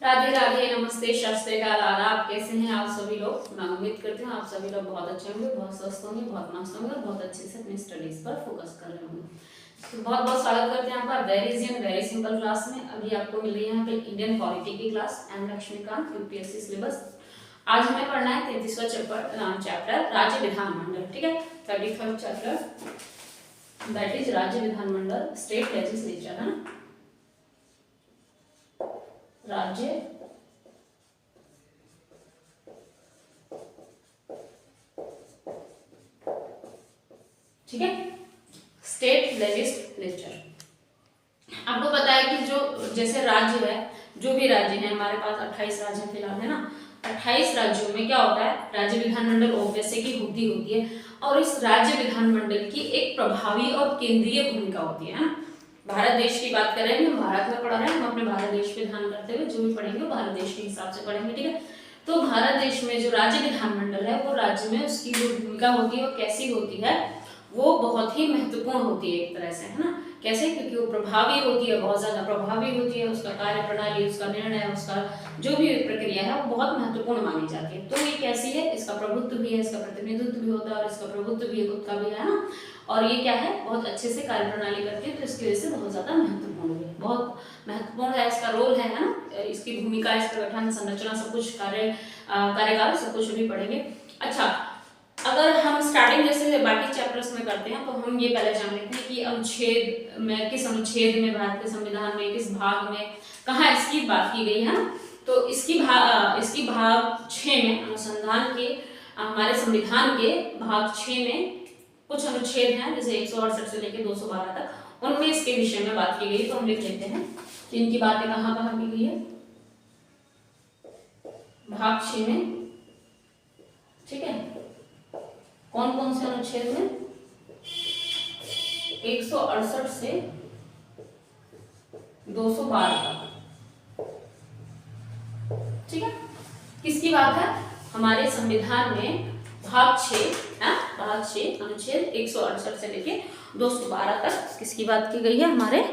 राधे राधे, नमस्ते, सत श्री अकाल, आदाब। कैसे हैं आप सभी लोग? मैं उम्मीद करती हूँ आप सभी लोग बहुत अच्छे होंगे, बहुत स्वस्थ होंगे, बहुत मस्त होंगे और बहुत अच्छे से अपनी स्टडीज पर फोकस कर रहे होंगे। तो बहुत बहुत स्वागत करते हैं आपका very easy and very simple class में। अभी आपको मिल रही है यहाँ पे इंडियन पॉलिटी की class, M Laxmikanth, UPSC syllabus. आज हमें पढ़ना है 33वां चैप्टर राज्य विधानमंडल। ठीक है, 33वां चैप्टर दैट इज राज्य विधानमंडल, स्टेट लेजिस्लेचर, है ना, राज्य ठीक है, स्टेट लेजिस्लेचर। आपको पता है कि जो जैसे राज्य है, जो भी राज्य है हमारे पास 28 राज्य फिलहाल, है ना। 28 राज्यों में क्या होता है, राज्य विधानमंडल ऑब्वियसली की होती है और इस राज्य विधानमंडल की एक प्रभावी और केंद्रीय भूमिका होती है ना। भारत देश की बात कर रहे हैं, हम भारत में पढ़ रहे हैं, हम अपने भारत देश पे ध्यान करते हुए जो भी पढ़ेंगे वो भारत देश के हिसाब से पढ़ेंगे। ठीक है, तो भारत देश में जो राज्य विधानमंडल है वो राज्य में उसकी जो भूमिका होती है वो कैसी होती है, वो बहुत ही महत्वपूर्ण होती है एक तरह से, है ना। कैसे? क्योंकि वो प्रभावी होती है, बहुत ज्यादा प्रभावी होती है, उसका कार्य प्रणाली, उसका निर्णय, उसका जो भी प्रक्रिया है वो बहुत महत्वपूर्ण मानी जाती है। तो ये कैसी है, इसका प्रभुत्व भी है, इसका प्रतिनिधित्व भी होता है और इसका प्रभुत्व भी खुद का भी है ना। और ये क्या है, बहुत अच्छे से कार्य प्रणाली करती है, तो इसकी वजह से बहुत ज्यादा महत्वपूर्ण है, बहुत महत्वपूर्ण है इसका रोल है ना। इसकी भूमिका, इसका गठन, संरचना, सब कुछ कार्यकाल सब कुछ भी पढ़ेंगे। अच्छा, अगर हम स्टार्टिंग जैसे बाकी चैप्टर्स में करते हैं तो हम ये पहले जान लेते हैं कि अनुच्छेद में, किस अनुच्छेद में भारत के संविधान में किस भाग में कहाँ इसकी बात की गई है। तो इसकी भाग 6 में, अनुसंधान के हमारे संविधान के भाग 6 में कुछ अनुच्छेद हैं, जैसे 168 से लेकर 212 तक, उनमें इसके विषय में बात की गई। तो हम लिख लेते हैं कि इनकी बातें कहाँ कहाँ की गई है, भाग 6 में। ठीक है, कौन कौन से अनुच्छेद में? 168 से 212 तक। ठीक है, किसकी बात है? हमारे संविधान में भाग 6 भाग 6 अनुच्छेद 168 से लेके 212 तक किसकी बात की गई है? हमारे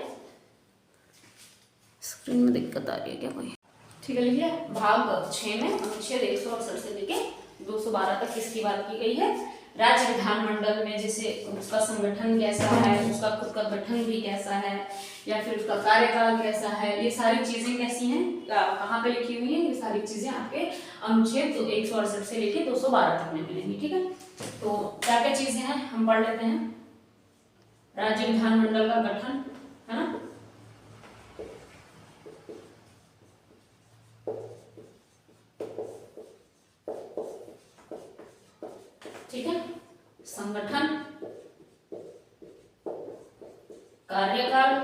स्क्रीन में दिक्कत आ रही है क्या कोई? ठीक है, लिखिए भाग 6 में अनुच्छेद 168 से लेके 212 तक किसकी बात की गई है? राज्य विधानमंडल में जैसे उसका संगठन कैसा है, उसका खुद का गठन भी कैसा है, या फिर उसका कार्यकाल कैसा है, ये सारी चीजें कैसी हैं, कहाँ पे लिखी हुई हैं, ये सारी चीजें आपके अनुच्छेद 168 से लेके 212 तक में मिलेंगी। ठीक है, तो क्या क्या चीजें हैं हम पढ़ लेते हैं। राज्य विधानमंडल का गठन, है ना, ठीक है, संगठन, कार्यकाल,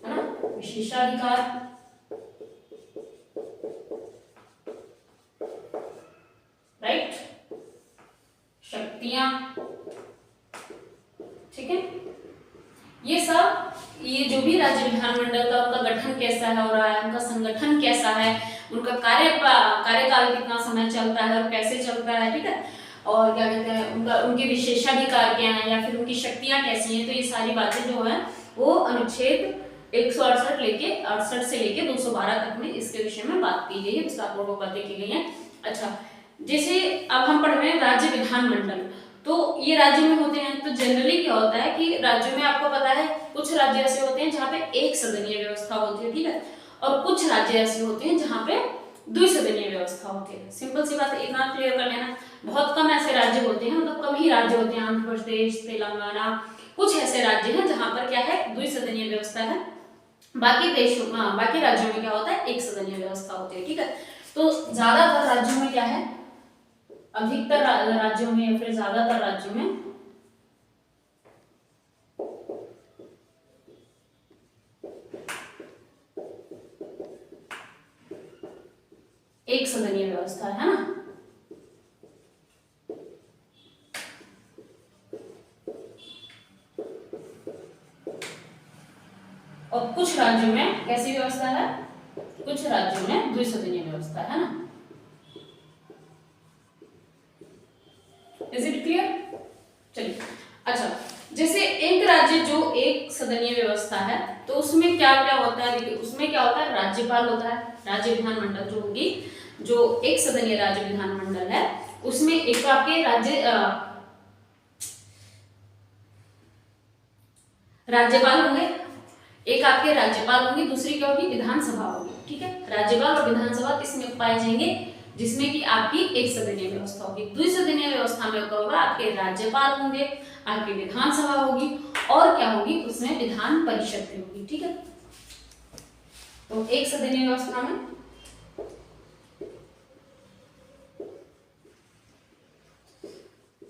है ना, विशेषाधिकार, राइट, शक्तियां। ठीक है, ये सब, ये जो भी राज्य विधानमंडल का उनका गठन कैसा हो रहा है, उनका संगठन कैसा है, उनका कार्यकाल कितना समय चलता है और कैसे चलता है। ठीक है, और क्या कहते हैं, उनके विशेषाधिकार क्या हैं या फिर उनकी शक्तियां कैसी हैं, तो ये सारी बातें जो है वो अनुच्छेद 168 से लेके 212 तक में इसके विषय में बात की गई है, इसका आप लोगों को बातें की गई है। अच्छा, जैसे अब हम पढ़ रहे हैं राज्य विधानमंडल, तो ये राज्य में होते हैं, तो जनरली क्या होता है कि राज्यों में आपको पता है कुछ राज्य ऐसे होते हैं जहाँ पे एक सदनीय व्यवस्था होती है। ठीक है, और कुछ राज्य ऐसे होते हैं जहाँ पे द्विसदनीय व्यवस्था होती है। सिंपल सी बात है, एक बात क्लियर कर लेना। बहुत कम ऐसे राज्य होते हैं, मतलब कम ही राज्य होते हैं, आंध्र प्रदेश, तेलंगाना, कुछ ऐसे राज्य हैं जहाँ पर क्या है, द्विसदनीय व्यवस्था है। बाकी देशों में, बाकी राज्यों में क्या होता है, एक सदनीय व्यवस्था होती है। ठीक है, तो ज्यादातर राज्यों में क्या है, अधिकतर राज्यों में या फिर ज्यादातर राज्यों में एक सदनीय व्यवस्था है ना। और कुछ राज्यों में कैसी व्यवस्था है, कुछ राज्यों में द्विसदनीय व्यवस्था है ना। Is it clear? चलिए, अच्छा, जैसे एक राज्य जो एक सदनीय व्यवस्था है तो उसमें क्या क्या होता है, देखिए उसमें क्या होता है, राज्यपाल होता है, राज्य विधानमंडल जो होगी, जो एक सदनीय राज्य विधानमंडल है उसमें एक आपके राज्यपाल होंगे, एक आपके राज्यपाल होंगे, दूसरी क्या होगी, विधानसभा होगी। ठीक है, राज्यपाल और विधानसभा किसमें पाए जाएंगे, जिसमें कि आपकी एक सदनीय व्यवस्था होगी। द्विसदनीय व्यवस्था में क्या होगा, आपके राज्यपाल होंगे, आपकी विधानसभा होगी और क्या होगी, उसमें विधान परिषद भी होगी। ठीक है, तो एक सदनीय व्यवस्था में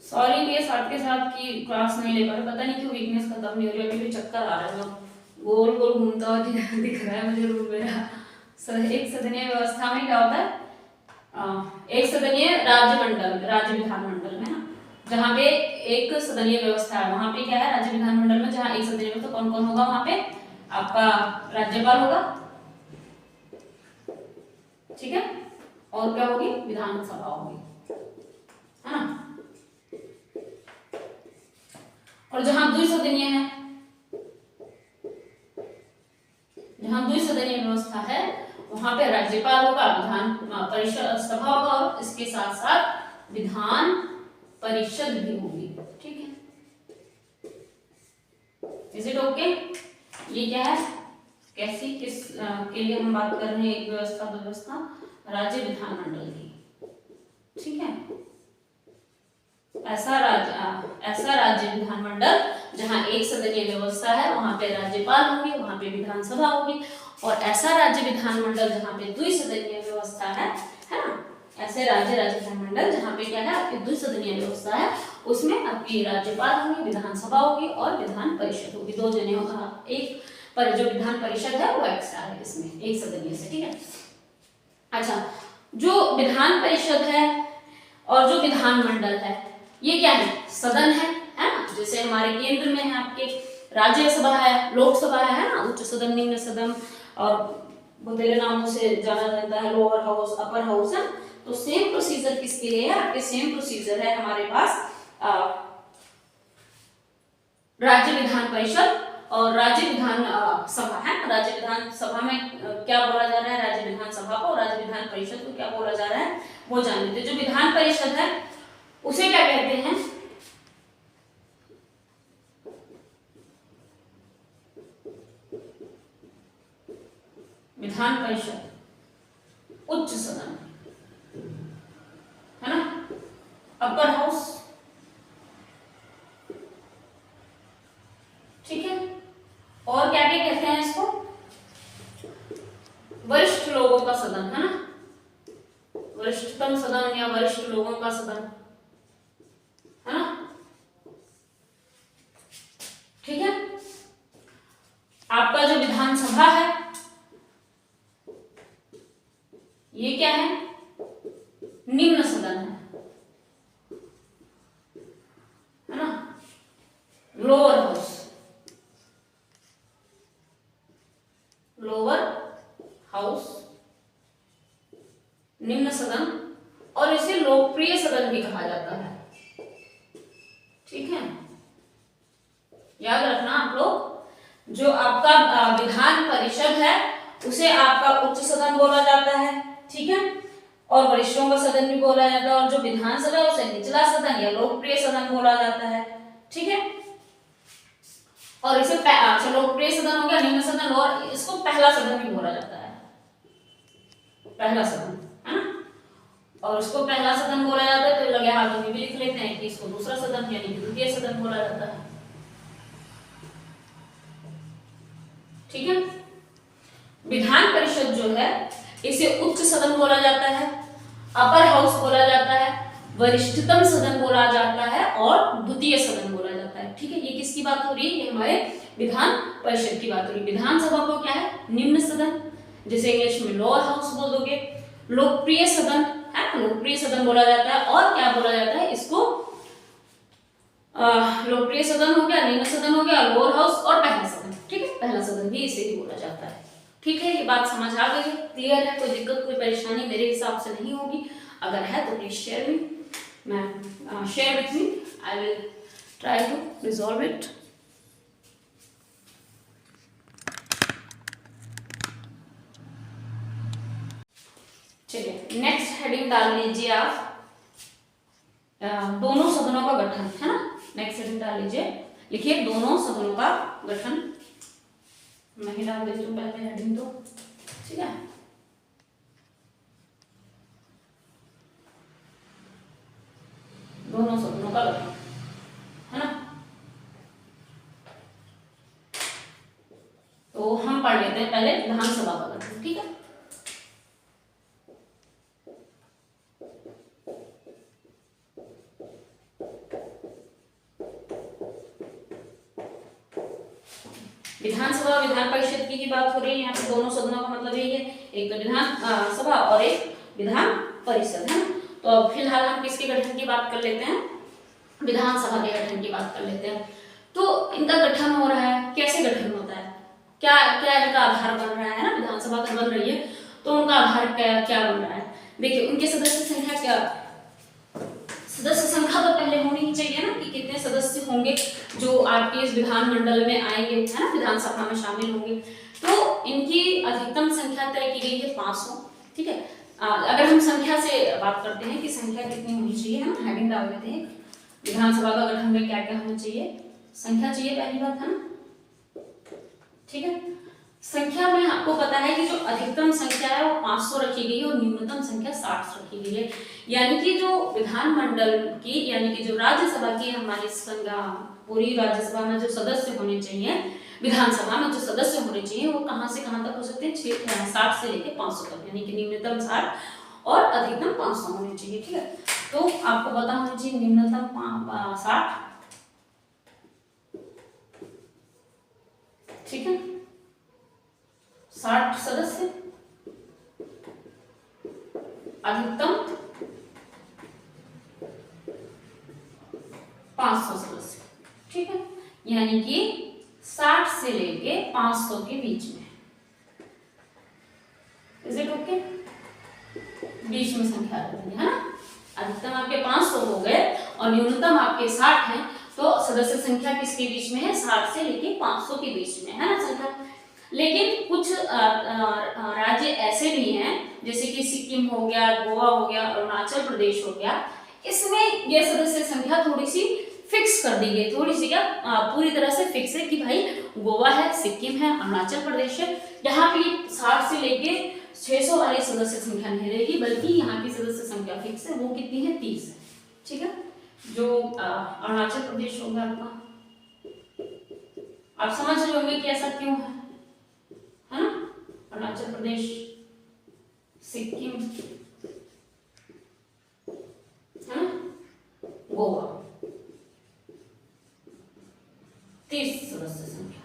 सॉरी ये साथ के साथ की क्लास नहीं ले पा रहे, पता नहीं क्यों वीकनेस खत्म नहीं हो रही, अभी भी चक्कर आ रहा है, गोल गोल घूमता हुआ दिख रहा है मुझे रूम मेरा। एक सदनीय व्यवस्था में क्या होता है, एक सदनीय राज्य विधानमंडल में ना, जहाँ पे एक सदनीय व्यवस्था है वहां पे क्या है, राज्य विधानमंडल में जहाँ एक सदनीय व्यवस्था, कौन कौन होगा वहां पे, आपका राज्यपाल होगा, ठीक है, और क्या होगी, विधानसभा होगी, है ना। और जहां द्विसदनीय है, जहां द्विसदनीय व्यवस्था है वहां पे राज्यपाल होगा, विधान परिषद सभा होगा और इसके साथ साथ विधान परिषद भी होगी। ठीक है, इज इट ओके। ये क्या है, कैसी किस के लिए हम बात कर रहे हैं, एक व्यवस्था दो व्यवस्था, राज्य विधानमंडल की। ठीक है, ऐसा राज्य विधानमंडल जहां एक सदनीय व्यवस्था है वहां पे राज्यपाल होंगे, वहां पे विधानसभा होगी, और ऐसा राज्य विधानमंडल जहां पे द्विसदनीय व्यवस्था है ना, ऐसे राज्य विधानमंडल जहां पे क्या है, आपकी द्विसदनीय व्यवस्था है, उसमें आपकी राज्यपाल होंगे, विधानसभा होगी और विधान परिषद होगी, दो जने होगा, एक पर जो विधान परिषद है वो एक्स्ट्रा है इसमें एक सदनीय से। ठीक है, अच्छा, जो विधान परिषद है और जो विधानमंडल है ये क्या है, सदन है ना, जैसे हमारे केंद्र में है आपके राज्यसभा है, लोकसभा है ना, उच्च सदन, निम्न सदन और बतेरे नामों से जाना जाता है, लोअर हाउस, अपर हाउस है। तो सेम प्रोसीजर किसके लिए है, आपके सेम प्रोसीजर है हमारे पास राज्य विधान परिषद और राज्य विधान सभा है। राज्य विधान सभा में क्या बोला जा रहा है, राज्य विधान सभा को, राज्य विधान परिषद को क्या बोला जा रहा है वो जान लेते। जो विधान परिषद है उसे क्या कहते हैं, विधान परिषद उच्च सदन है ना, अपर हाउस। ठीक है, और क्या क्या कहते हैं इसको, वरिष्ठ लोगों का सदन है ना, वरिष्ठतम सदन या वरिष्ठ लोगों का सदन है ना। ठीक है, आपका जो विधानसभा है ये क्या है, निम्न सदन है ना, लोअर हाउस, लोअर हाउस, निम्न सदन, और इसे लोकप्रिय सदन भी कहा जाता है। ठीक है, याद रखना आप लोग, जो आपका विधान परिषद है उसे आपका उच्च सदन बोला जाता है, ठीक है, और वरिष्ठों का सदन भी बोला जाता है, और जो विधानसभा है उसे निचला सदन या लोकप्रिय सदन बोला जाता है। ठीक है, और इसे अच्छा लोकप्रिय सदन हो गया, निम्न सदन, और इसको पहला सदन भी बोला जाता है, पहला सदन है ना, और उसको पहला सदन बोला जाता है, तो लगे हाथों में भी लिख लेते हैं कि इसको दूसरा सदन यानी कि द्वितीय सदन बोला जाता है। ठीक है, विधान परिषद जो है इसे उच्च सदन बोला जाता है, अपर हाउस बोला जाता है, वरिष्ठतम सदन बोला जाता है और द्वितीय सदन बोला जाता है। ठीक है, ये किसकी बात हो रही है, ये हमारे विधान परिषद की बात हो रही है। विधानसभा को क्या है, निम्न सदन, जैसे इंग्लिश में लोअर हाउस बोल दोगे, लोकप्रिय सदन है, लोकप्रिय सदन बोला जाता है, और क्या बोला जाता है इसको, लोकप्रिय सदन हो गया, निम्न सदन हो गया, लोअर हाउस और पहला सदन। ठीक है, पहला सदन भी इसे ही बोला जाता है। ठीक है, ये बात समझ आ गई, क्लियर है, कोई दिक्कत कोई परेशानी मेरे हिसाब से नहीं होगी, अगर है तो please share with me, I will try to resolve it. चलिए नेक्स्ट हेडिंग डाल लीजिए आप, दोनों सदनों का गठन, है ना। नेक्स्ट हेडिंग डाल लीजिए, लिखिए दोनों सदनों का गठन। मैं ही डाल देती हूँ पहले हेडिंग तो, ठीक है। दोनों सदनों का गठन, है ना। तो हम पढ़ लेते हैं पहले विधानसभा का गठन, ठीक है। विधानसभा विधान परिषद की बात हो रही है यहाँ पे। दोनों सदनों का मतलब यही है, एक तो विधान सभा और एक विधान परिषद, है। तो अब फिलहाल हम किसके गठन की बात कर लेते हैं, विधानसभा के गठन की बात कर लेते हैं। तो इनका गठन हो रहा है, कैसे गठन होता है, क्या क्या इनका आधार बन रहा है ना। विधानसभा तो बन रही है तो उनका आधार क्या क्या बन रहा है। देखिए उनके सदस्य संख्या क्या, सदस्य संख्या तो पहले होनी ही चाहिए ना कि कितने सदस्य होंगे जो आपके इस विधानमंडल में आएंगे, है ना, विधानसभा में शामिल होंगे। तो इनकी अधिकतम संख्या तय की गई है 500, ठीक है। अगर हम संख्या से बात करते हैं कि संख्या कितनी होनी चाहिए, हम हेडिंग डाल देते हैं विधानसभा का गठन में क्या क्या होना चाहिए। संख्या चाहिए पहली बात, है ना, ठीक है। संख्या में आपको पता है कि जो अधिकतम संख्या है वो 500 रखी गई है और न्यूनतम संख्या 60 रखी गई है। यानी कि जो विधानमंडल की, यानी कि जो राज्यसभा की हमारी पूरी राज्यसभा में जो सदस्य होने चाहिए, विधानसभा में जो सदस्य होने चाहिए वो कहां से कहां तक हो सकते हैं, 60 से लेकर 500 तक, यानी कि न्यूनतम 60 और अधिकतम 500 होने चाहिए, ठीक है। तो आपको पता होना चाहिए न्यूनतम 60, ठीक है, 60 सदस्य, अधिकतम 500 सदस्य, ठीक है। यानी कि 60 से लेके 500 के बीच में, इज इट ओके, बीच में संख्या रखनी है ना। अधिकतम आपके 500 हो गए और न्यूनतम आपके 60 है, तो सदस्य संख्या किसके बीच में है, 60 से लेके 500 के बीच में, है ना संख्या। लेकिन कुछ राज्य ऐसे भी हैं जैसे कि सिक्किम हो गया, गोवा हो गया, अरुणाचल प्रदेश हो गया, इसमें यह सदस्य संख्या थोड़ी सी फिक्स कर दी गई, थोड़ी सी क्या पूरी तरह से फिक्स है कि भाई गोवा है, सिक्किम है, अरुणाचल प्रदेश है, यहाँ पे 60 से लेके 600 वाली सदस्य संख्या नहीं रहेगी, बल्कि यहाँ की सदस्य संख्या फिक्स है, वो कितनी है, 30 है, ठीक है। जो अरुणाचल प्रदेश होगा आपका, आप समझ रहे होंगे कि ऐसा क्यों है ना। अरुणाचल प्रदेश, सिक्किम, है ना, गोवा, 30 सदस्य संख्या।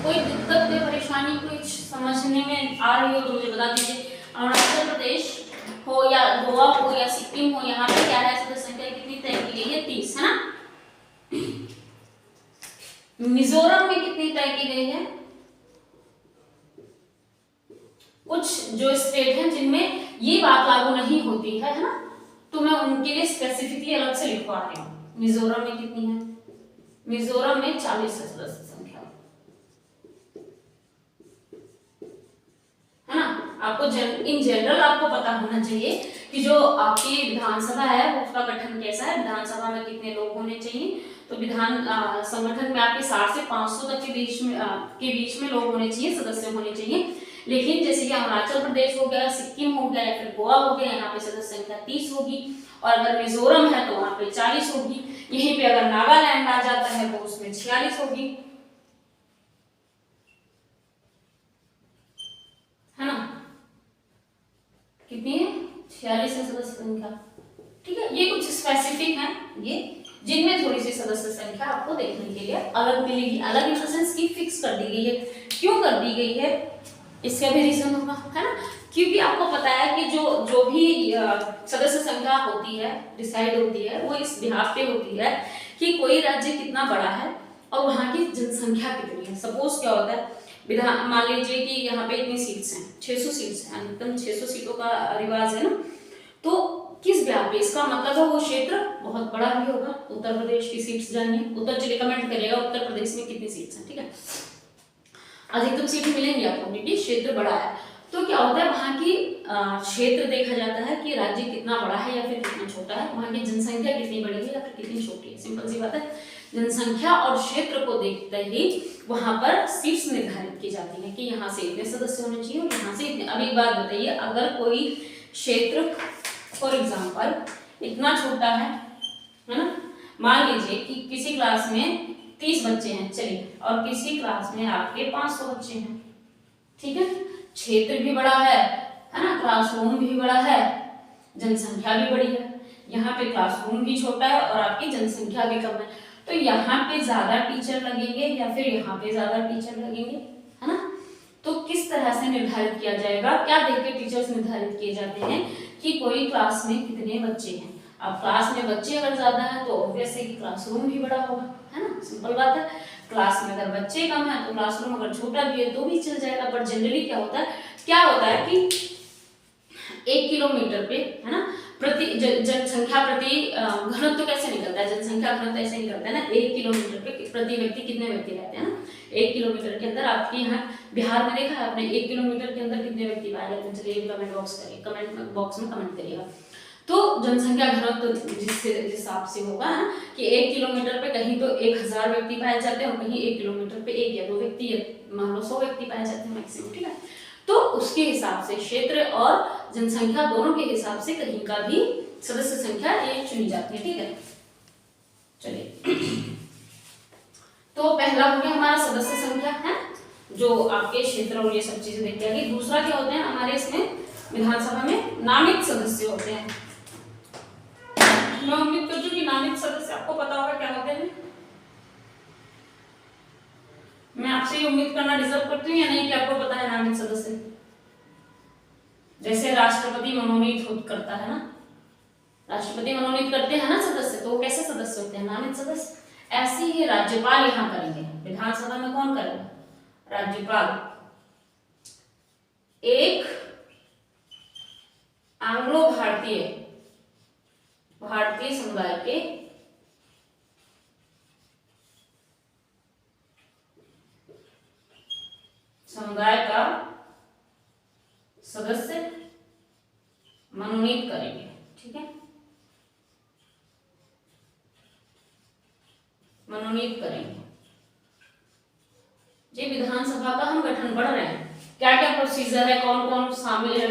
कोई दिक्कत या परेशानी कुछ समझने में आ रही हो तो मुझे बता दीजिए। अरुणाचल प्रदेश हो या गोवा हो या सिक्किम हो, यहाँ पे क्या है, सदस्य संख्या कितनी तय की गई है, 30, है ना। मिजोरम में कितनी तय की गई है, कुछ जो स्टेट हैं जिनमें ये बात लागू नहीं होती है ना, तो मैं उनके लिए स्पेसिफिकली अलग से लिखवा रही हूँ। मिजोरम में कितनी है, मिजोरम में 40 है सदस्य संख्या, है ना। आपको इन जनरल आपको पता होना चाहिए कि जो आपकी विधानसभा है उसका गठन कैसा है, विधानसभा में कितने लोग होने चाहिए। तो विधान संगठन में आपके 60 से 500 तक के बीच में लोग होने चाहिए, सदस्य होने चाहिए। लेकिन जैसे कि अरुणाचल प्रदेश हो गया, सिक्किम हो गया या फिर गोवा हो गया, यहाँ पे सदस्य संख्या 30 होगी, और अगर मिजोरम है तो वहां पे 40 होगी। यहीं पे अगर नागालैंड आ जाता है तो उसमें 46 होगी, है ना। कितनी है, 46 है सदस्य संख्या, ठीक है। ये कुछ स्पेसिफिक है, ये जिनमें थोड़ी सी सदस्य संख्या आपको देखने के लिए अलग मिलेगी। अलग इन द सेंस की फिक्स कर दी गई है। क्यों कर दी गई है, इसका भी रीजन होगा, है ना। क्योंकि आपको पता है कि जो भी सदस्य संख्या होती है, डिसाइड होती है, वो इस बिहाफ पे होती है कि कोई राज्य कितना बड़ा है और वहाँ की जनसंख्या कितनी है। सपोज क्या होता है, विधान मान लीजिए कि यहाँ पे इतनी सीट्स हैं, 600 सीट्स हैं, अधिकतम 600 सीटों का रिवाज है ना। तो किस बिहाफ पे, इसका मतलब है वो क्षेत्र बहुत बड़ा भी होगा। उत्तर प्रदेश की सीट्स जानिए, उत्तर चलिए कमेंट करिएगा उत्तर प्रदेश में कितनी सीट्स हैं, ठीक है। अधिकतम सीटें मिलेंगी आपको क्योंकि क्षेत्र बड़ा है। तो क्या होता है वहाँ की क्षेत्र देखा जाता है कि राज्य कितना बड़ा है या फिर कितना छोटा है, वहाँ की जनसंख्या कितनी बड़ी है या फिर कितनी छोटी है। सिंपल सी बात है, जनसंख्या और क्षेत्र को देखते ही वहाँ पर सीट्स निर्धारित की जाती है कि यहाँ से इतने सदस्य होने चाहिए और यहाँ से इतने। अब एक बात बताइए, अगर कोई क्षेत्र फॉर एग्जाम्पल इतना छोटा है ना, मान लीजिए कि किसी क्लास में 30 बच्चे हैं चलिए, और किसी क्लास में आपके 500 बच्चे हैं, ठीक है, क्षेत्र भी बड़ा है ना, क्लासरूम भी बड़ा है, जनसंख्या भी बड़ी है। यहाँ पे क्लासरूम भी छोटा है और आपकी जनसंख्या भी कम है, तो यहाँ पे ज्यादा टीचर लगेंगे या फिर यहाँ पे ज्यादा टीचर लगेंगे, है ना। तो किस तरह से निर्धारित किया जाएगा, क्या देख के टीचर्स निर्धारित किए जाते हैं कि कोई क्लास में कितने बच्चे हैं। अब क्लास में बच्चे अगर ज्यादा है तो ऑब्वियस है कि क्लासरूम भी बड़ा होगा, है ना, सिंपल बात है। क्लास में अगर बच्चे कम है तो क्लासरूम अगर छोटा भी है तो भी चल जाएगा। पर जनरली क्या होता है कि 1 किलोमीटर पे, है ना, प्रति जनसंख्या प्रति घनत्व तो कैसे निकलता है, जनसंख्या घनत्व ऐसे निकलता है ना, 1 किलोमीटर पे प्रति व्यक्ति कितने व्यक्ति रहते हैं ना। 1 किलोमीटर के अंदर आपके यहाँ बिहार में देखा है आपने 1 किलोमीटर के अंदर कितने व्यक्ति पाए जाते हैं, चलिए कमेंट बॉक्स में कमेंट करिएगा। तो जनसंख्या घनत्व जिस हिसाब से होगा ना कि 1 किलोमीटर पे कहीं तो 1000 व्यक्ति पाए जाते हैं और कहीं 1 किलोमीटर पे 1 या 2 व्यक्ति, मान लो 100 व्यक्ति पाए जाते हैं मैक्सिमम, ठीक है। तो उसके हिसाब से क्षेत्र और जनसंख्या दोनों के हिसाब से कहीं का भी सदस्य संख्या ये चुनी जाती है, ठीक है। चलिए तो पहला हो गया हमारा सदस्य संख्या है, जो आपके क्षेत्र और ये सब चीजें देख के आ गई। दूसरा क्या होते हैं हमारे इसमें विधानसभा में नामित सदस्य होते हैं। मैं उम्मीद करती हूँ कि नामित सदस्य आपको पता होगा क्या होते हैं। मैं आपसे ये उम्मीद करना डिजर्व करती हूँ या नहीं कि आपको पता है नामित सदस्य। जैसे राष्ट्रपति मनोनीत करता है ना, राष्ट्रपति मनोनीत करते हैं ना सदस्य, तो वो कैसे सदस्य होते हैं, नामित सदस्य। ऐसे ही राज्यपाल यहाँ करेंगे, विधानसभा में कौन करेगा, राज्यपाल। एक एंग्लो भारतीय समुदाय के का सदस्य मनोनीत करेंगे, ठीक है, मनोनीत करेंगे। जी विधानसभा का हम गठन बढ़ रहे हैं, क्या क्या प्रोसीजर है, कौन कौन शामिल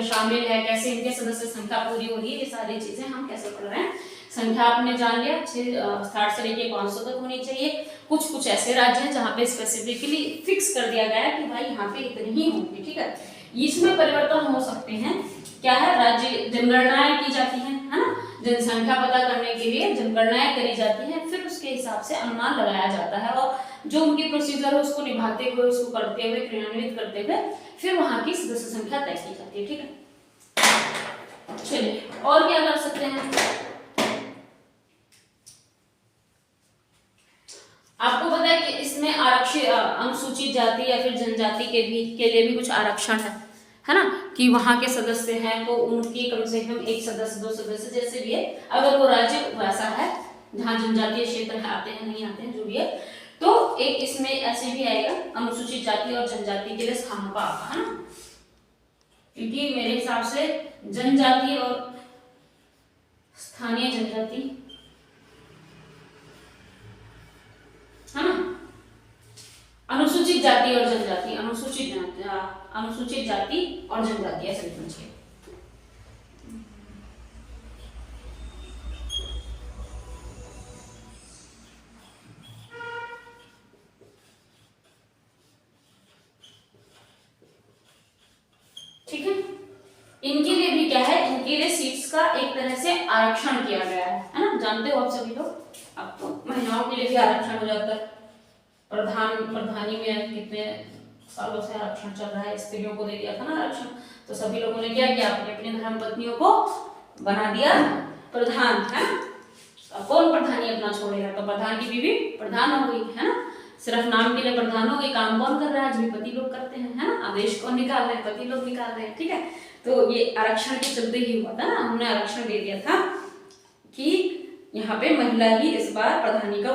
है, कैसे इनके सदस्य संख्या पूरी हो रही है, ये सारी चीजें हम कैसे पढ़ रहे हैं। संख्या आपने जान लिया, 60 से लेके 500 तक होनी चाहिए। कुछ ऐसे राज्य हैं जहाँ पे स्पेसिफिकली फिक्स कर दिया गया है कि भाई यहाँ पे इतने ही होंगे, ठीक है। इसमें परिवर्तन हो सकते हैं, क्या है, राज्य जनगणनाएं की जाती हैं, है ना, जनसंख्या पता करने के लिए जनगणनाएं करी जाती है, फिर उसके हिसाब से अनुमान लगाया जाता है और जो उनके प्रोसीजर है उसको निभाते हुए, उसको करते हुए, क्रियान्वित करते हुए फिर वहां की सदस्य संख्या तय की जाती है, ठीक है। चलिए और क्या कर सकते हैं, आपको पता है कि इसमें आरक्षित अनुसूचित जाति या फिर जनजाति के लिए भी कुछ आरक्षण है ना, कि वहां के सदस्य हैं तो उनकी कम से कम 1 सदस्य 2 सदस्य जैसे भी है, अगर वो राज्य वैसा है जहाँ जनजातीय क्षेत्र आते हैं नहीं आते हैं जो भी है, तो एक इसमें ऐसे भी आएगा अनुसूचित जाति और जनजाति के लिए स्थानों का आता है ना, क्योंकि मेरे हिसाब से जनजाति और स्थानीय जनजाति है ना, अनुसूचित जाति और जनजाति, अनुसूचित जाति और जनजाति ऐसे लिखना चाहिए। ठीक है, इनके लिए भी क्या है, इनके लिए सीट्स का एक तरह से आरक्षण किया गया है ना, जानते हो आप सभी लोग। अब तो महिलाओं के लिए भी आरक्षण हो जाता है, प्रधानी में कितने सालों से आरक्षण चल रहा है, स्त्रियों को दे दिया था ना आरक्षण, तो सभी लोगों ने क्या किया, अपने अपने धर्म पत्नियों को बना दिया प्रधान, है। कौन प्रधानी अपना छोड़ेगा, तो प्रधान की बीवी प्रधान हो गई, है ना, सिर्फ नाम के लिए प्रधान हो गई, काम कौन कर रहा है, आज भी पति लोग करते हैं, है ना, आदेश कौन निकाल रहे हैं, पति लोग निकाल रहे हैं, ठीक है। तो ये आरक्षण के चलते ही हुआ था ना, हमने आरक्षण दे दिया था कि यहाँ पे महिला ही इस बार प्रधानी का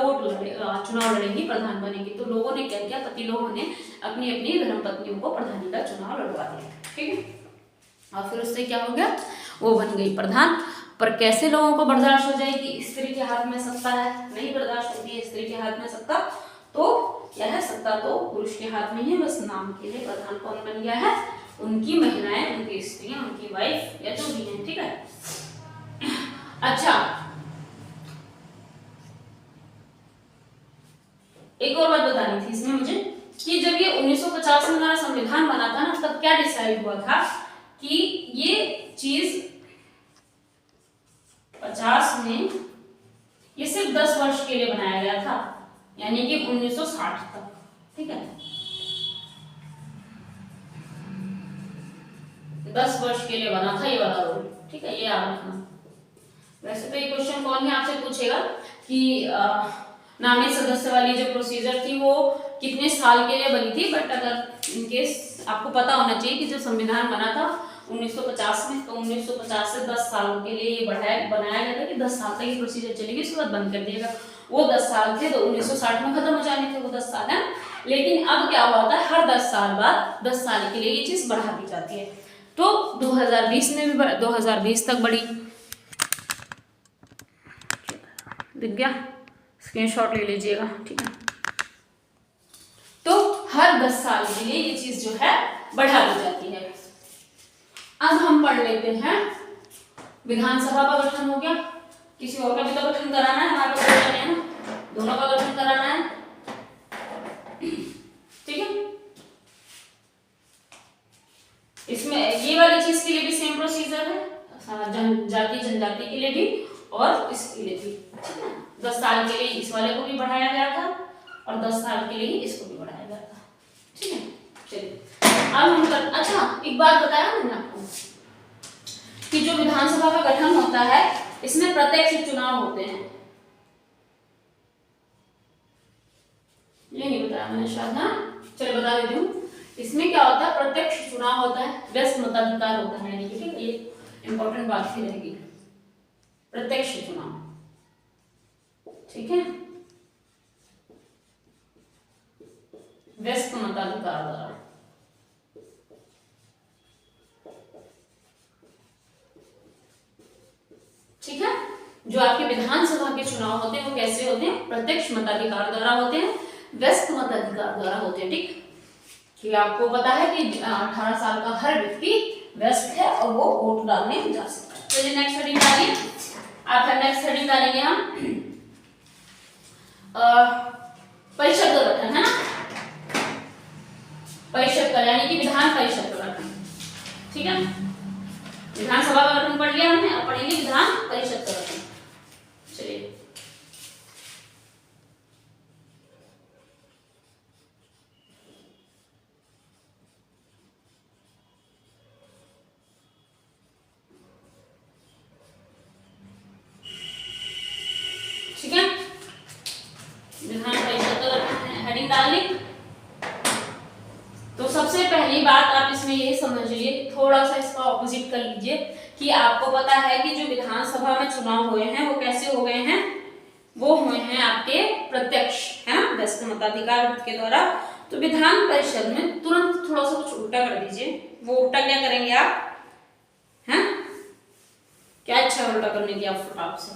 चुनाव लड़ेगी, प्रधान बनेगी। तो लोगों ने क्या किया, पति लोगों ने अपनी अपनी धर्मपत्नियों को प्रधानी का चुनाव लड़वा दिया, ठीक है। और फिर उससे क्या हो गया, वो बन गई प्रधान। पर कैसे लोगों को बर्दाश्त हो जाएगी, स्त्री के हाथ में सत्ता है, नहीं बर्दाश्त होती है स्त्री के हाथ में सत्ता। तो क्या है, सत्ता तो पुरुष के हाथ में है, बस नाम के लिए प्रधान कौन बन गया है, उनकी महिलाएं, उनकी स्त्रियां, उनकी वाइफ या जो भी है, ठीक है। अच्छा, एक और बात बतानी थी इसमें मुझे कि जब ये 1950 में हमारा संविधान बना था ना, तब क्या डिसाइड हुआ था कि ये चीज 50 में ये सिर्फ 10 वर्ष के लिए बनाया गया था, यानी कि 1960 तक, ठीक है। 10 वर्ष के लिए बना था ये वाला रूल, ठीक है, ये याद रखना। वैसे तो ये क्वेश्चन कौन ही आपसे पूछेगा कि नामित सदस्य वाली जो प्रोसीजर थी वो कितने साल के लिए बनी थी, बट अगर इनकेस आपको पता होना चाहिए कि जो संविधान बना था 1950 में, तो 1950 से 10 सालों के लिए ये बनाया गया था कि 10 साल तक ये प्रोसीजर चलेगी, उसके बाद बंद कर दिएगा। वो 10 साल थे, तो 1960 में खत्म हो जाने थे वो 10 साल है। लेकिन अब क्या हुआ था, हर 10 साल बाद 10 साल के लिए ये चीज बढ़ा दी जाती है। तो 2020 में भी 2020 तक बढ़ी, दिख गया, स्क्रीनशॉट ले लीजिएगा, ठीक है। तो हर 10 साल के लिए ये चीज जो है बढ़ा दी जाती है। अब हम पढ़ लेते हैं, विधानसभा का गठन हो गया, किसी और का भी तो गठन कराना है, हमारे पास है ना, दोनों का गठन कराना है, ठीक है। इसमें ये वाली चीज के लिए भी सेम प्रोसीजर है, जाति जनजाति के लिए भी और इसके लिए भी, ठीक है। 10 साल के लिए इस वाले को भी बढ़ाया गया था और 10 साल के लिए इसको भी बढ़ाया गया था, ठीक है। चलिए अब हम अच्छा एक बात बताया मैंने आपको कि जो विधानसभा का गठन होता है इसमें प्रत्यक्ष चुनाव होते हैं, ये नहीं बताया मैंने शायद, हाँ चलो बता देती हूँ। इसमें क्या होता है, प्रत्यक्ष चुनाव होता है, व्यस्त मताधिकार होता है, यानी कि ठीक है, ये इंपॉर्टेंट बात ही रहेगी, प्रत्यक्ष चुनाव, ठीक है, व्यस्त मताधिकार द्वारा। ठीक है, जो आपके विधानसभा के चुनाव होते हैं वो कैसे होते हैं, प्रत्यक्ष मताधिकार द्वारा होते हैं, व्यस्त मताधिकार द्वारा होते हैं, ठीक। कि आपको पता है कि 18 साल का हर व्यक्ति व्यस्त है और वो वोट डालने जा सकता है। चलिए नेक्स्ट हेडिंग डालिए, आप नेक्स्ट हेडिंग डालेंगे हम परिषद का गठन, है ना, परिषद का यानी कि विधान परिषद का गठन, ठीक है। विधानसभा का गठन पढ़ लिया हमने, अब पढ़ेंगे विधान परिषद का गठन। चलिए ठीक है, विधान परिषद का गठन हेडिंग डाल ली। तो सबसे पहली बात आप इसमें ये समझ लीजिए, थोड़ा सा इसका ऑपोजिट कर लीजिए कि आपको पता है कि जो विधानसभा में चुनाव हुए हैं वो कैसे हो गए हैं, वो हुए हैं आपके प्रत्यक्ष, है ना, व्यस्त मताधिकार के द्वारा। तो विधान परिषद में तुरंत थोड़ा सा कुछ उल्टा कर दीजिए। वो उल्टा क्या करेंगे आप, हैं, क्या इच्छा उल्टा करने की आप फटाक से,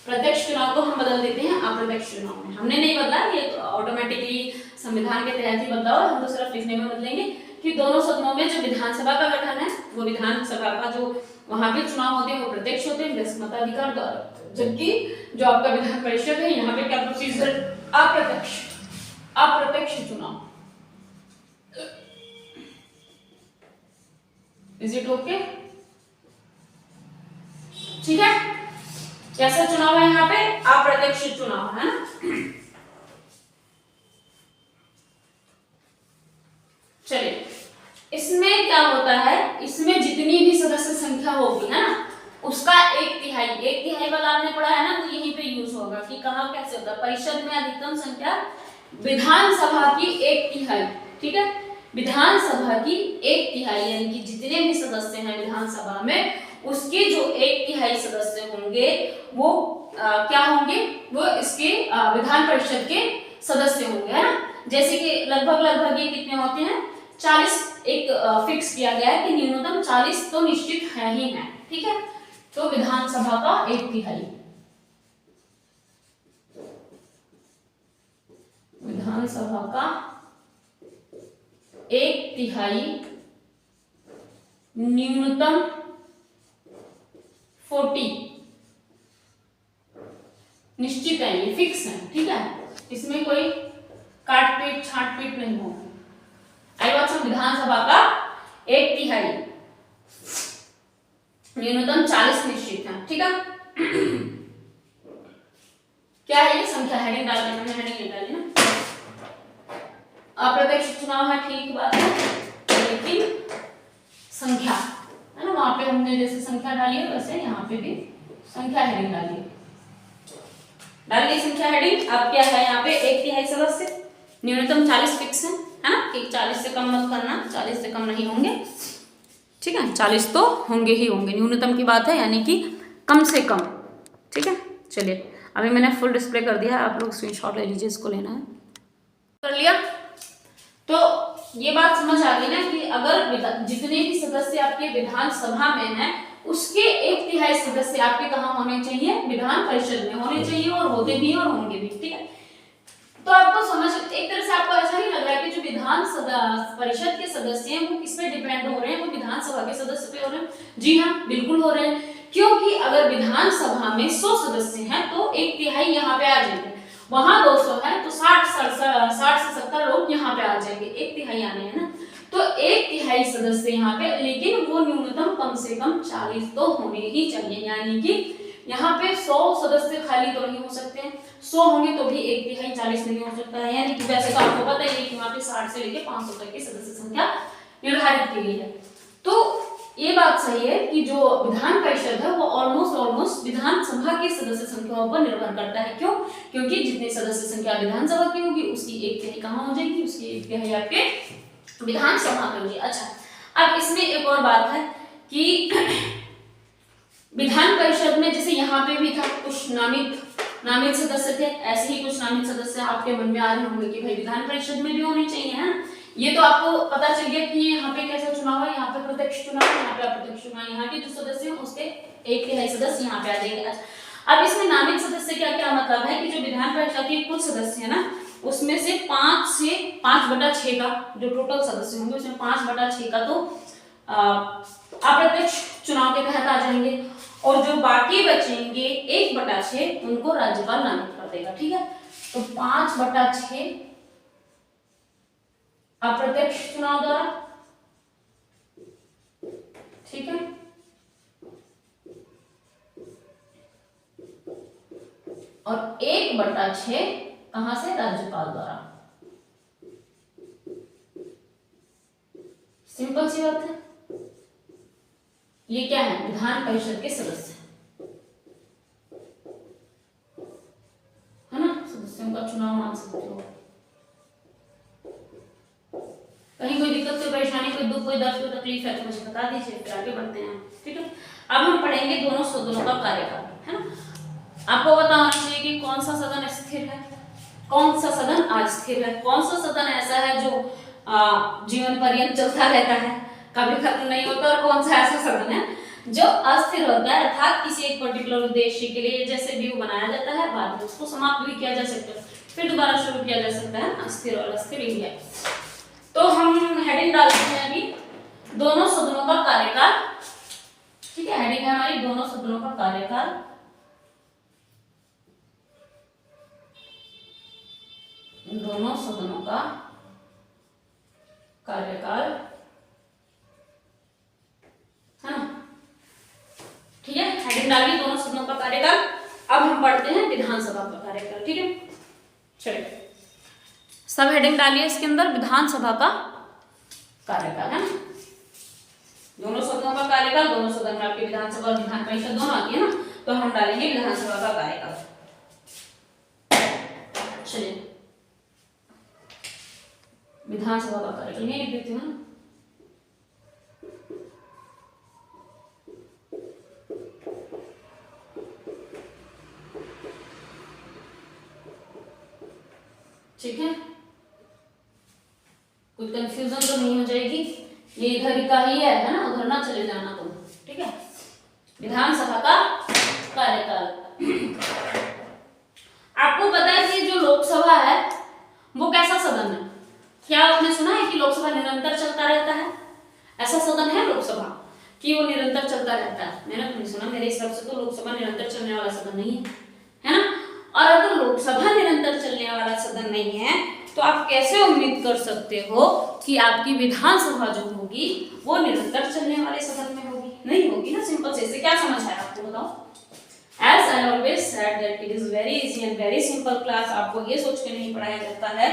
प्रत्यक्ष चुनाव को हम बदल देते हैं अप्रत्यक्ष चुनाव में। हमने नहीं बदला, ये तो ऑटोमेटिकली संविधान के तहत ही बदला हुआ, हम तो सिर्फ लिखने में बदलेंगे कि दोनों सदनों में जो विधानसभा का गठन है वो विधानसभा का जो वहां पे चुनाव होते हैं वो प्रत्यक्ष होते हैं व्यस्त मताधिकार द्वारा, जबकि जो आपका विधान परिषद है यहाँ पे क्या प्रोसीजर, अप्रत्यक्ष, अप्रत्यक्ष चुनाव। इज इट ओके, ठीक है। कैसा चुनाव है यहाँ पे, अप्रत्यक्ष चुनाव, है ना। चलिए इसमें क्या होता है, इसमें जितनी भी सदस्य संख्या होगी, है ना, उसका 1/3 वाला आपने पढ़ा है ना, तो यहीं पे यूज होगा कि कहाँ कैसे होता है। परिषद में अधिकतम संख्या विधानसभा की 1/3, ठीक है, विधानसभा की 1/3 यानी कि जितने भी सदस्य हैं विधानसभा में उसके जो 1/3 सदस्य होंगे वो क्या होंगे, वो इसके विधान परिषद के सदस्य होंगे, है ना। जैसे कि लगभग ये कितने होते हैं, 40 एक फिक्स किया गया है कि न्यूनतम 40 तो निश्चित है ही है, ठीक है। तो विधानसभा का 1/3, विधानसभा का 1/3 न्यूनतम 40 निश्चित है, ये फिक्स है, ठीक है। इसमें कोई काट पीट छाट पीट नहीं होगी। आई बात समझ, विधानसभा का 1/3 न्यूनतम 40 निश्चित है, ठीक है। क्या है ये संख्या, हेडिंग डाल देना, मैंने हेडिंग निकाली ना। अप्रत्यक्ष चुनाव है, ठीक बात है, लेकिन संख्या है ना, वहां पे हमने जैसे संख्या डाली है वैसे यहाँ पे भी संख्या हेडिंग डाली है, डाल दी संख्या हेडिंग। अब क्या है यहाँ पे, 1/3 सदस्य, न्यूनतम 40 फिक्स है ना, कि 40 से कम मत करना, 40 से कम नहीं होंगे, ठीक है। 40 तो होंगे ही होंगे, न्यूनतम की बात है, यानी कि कम से कम, ठीक है। चलिए अभी मैंने फुल डिस्प्ले कर दिया, आप लोग स्क्रीनशॉट ले लीजिए, इसको लेना है, कर लिया। तो ये बात समझ आ गई ना कि अगर जितने भी सदस्य आपके विधानसभा में हैं, उसके 1/3 सदस्य आपके कहाँ होने चाहिए, विधान परिषद में होने चाहिए, और होते भी और होंगे भी, ठीक है। तो आपको समझ, एक तरह से आपको ऐसा नहीं लग रहा है कि जो विधान परिषद के सदस्य हैं वो किस पे डिपेंड हो रहे हैं, वो विधानसभा के सदस्य पे हो रहे हैं? जी हाँ, बिल्कुल हो रहे हैं, क्योंकि अगर विधानसभा में 100 सदस्य हैं तो 1/3 यहाँ पे आ जाएंगे, वहां 200 है तो 60 से 70 लोग यहाँ पे आ जाएंगे, 1/3 आने हैं ना। तो 1/3 सदस्य यहाँ पे, लेकिन वो न्यूनतम कम से कम 40 तो होने ही चाहिए, यानी कि यहाँ पे 100 सदस्य खाली तो नहीं हो सकते हैं, 100 होंगे तो भी 1/3 40 नहीं हो सकता है, यानी कि वैसे तो आपको पता ही है कि वहाँ पे 60 से लेके 500 तक की सदस्य संख्या निर्धारित की गई है। तो ये बात सही है कि जो विधान परिषद है वो ऑलमोस्ट विधानसभा की सदस्य संख्याओं पर निर्भर करता है। क्यों? क्योंकि जितनी सदस्य संख्या विधानसभा की होगी उसकी 1/3 कहाँ हो जाएगी, उसकी 1/3 आपके विधानसभा में होगी। अच्छा, अब इसमें एक और बात है कि विधान परिषद में जैसे यहाँ पे भी था, कुछ नामित सदस्य थे, ऐसे ही कुछ नामित सदस्य आपके मन में आ रहे होंगे कि भाई विधान परिषद में भी होने चाहिए, है ना। ये तो आपको पता चल गया कि यहाँ पे कैसा चुनाव है, यहाँ पे प्रत्यक्ष चुनाव है, यहाँ पे अप्रत्यक्ष चुनाव, यहाँ के जो सदस्य हैं उसके 1/3 सदस्य यहाँ पे आ जाएंगे। अब इसमें नामित सदस्य क्या क्या मतलब है कि जो विधान परिषद के कुल सदस्य है ना, उसमें से 5/6 का जो टोटल सदस्य होंगे उसमें 5/6 का तो अप्रत्यक्ष चुनाव के तहत आ जाएंगे, और जो बाकी बचेंगे 1/6 उनको राज्यपाल नामित कर देगा, ठीक है। तो 5/6 अप्रत्यक्ष चुनाव द्वारा, ठीक है, और 1/6 कहां से, राज्यपाल द्वारा। सिंपल सी बात है। ये क्या है, विधान परिषद के सदस्य है ना, सदस्यों का चुनाव मान सकते हो। कहीं कोई दिक्कत, कोई परेशानी, कोई दुख, कोई दर्द, कोई तकलीफ है तो मुझे बता दीजिए, फिर आगे बढ़ते हैं, ठीक है। अब हम पढ़ेंगे दोनों सदनों का कार्यकाल, है ना। आपको पता होना चाहिए कि कौन सा सदन स्थिर है, कौन सा सदन अस्थिर है, कौन सा सदन ऐसा है जो जीवन पर्यंत चलता रहता है, कभी खत्म नहीं होता, और कौन सा ऐसा सदन है जो अस्थिर होता है, अर्थात किसी एक पर्टिकुलर उद्देश्य के लिए जैसे व्यू बनाया जाता है, बाद में उसको समाप्त भी किया जा सकता है, फिर दोबारा शुरू किया जा सकता है, अस्थिर और अस्थिर इंडिया। तो हम हेडिंग डालते हैं अभी दोनों सदनों का कार्यकाल, ठीक है। हेडिंग है हमारी दोनों सदनों का कार्यकाल, दोनों सदनों का कार्यकाल, है ना, ठीक है। हेडिंग डालिए दोनों सदनों का कार्यकाल। अब हम पढ़ते हैं विधानसभा का कार्यकाल, ठीक है। चलिए सब हेडिंग डालिए इसके अंदर, विधानसभा का कार्यकाल, है ना। दोनों सदनों का कार्यकाल, दोनों सदन में आपकी विधानसभा और विधान परिषद दोनों आती है ना, तो हम डालेंगे विधानसभा का कार्यकाल। चलिए विधानसभा का कार्यकाल ये लिख देती हूँ ना। ठीक है, कोई कंफ्यूजन तो नहीं हो जाएगी। ये इधर का ही है ना, उधर ना चले जाना तुम। ठीक है, विधानसभा का कार्यकाल। आपको पता है कि जो लोकसभा है वो कैसा सदन है? क्या आपने सुना है कि लोकसभा निरंतर चलता रहता है? ऐसा सदन है लोकसभा कि वो निरंतर चलता रहता है? मैंने तो नहीं सुना। मेरे हिसाब से तो लोकसभा निरंतर चलने वाला सदन नहीं है ना। और अगर लोकसभा निरंतर चलने वाला सदन नहीं है तो आप कैसे उम्मीद कर सकते हो कि आपकी विधानसभा जो होगी वो निरंतर चलने वाले सदन में होगी? नहीं होगी ना। सिंपल से क्या समझ है आपको बताओ? As I always said that it is very easy and very simple class। आपको ये सोच के नहीं पढ़ाया जाता है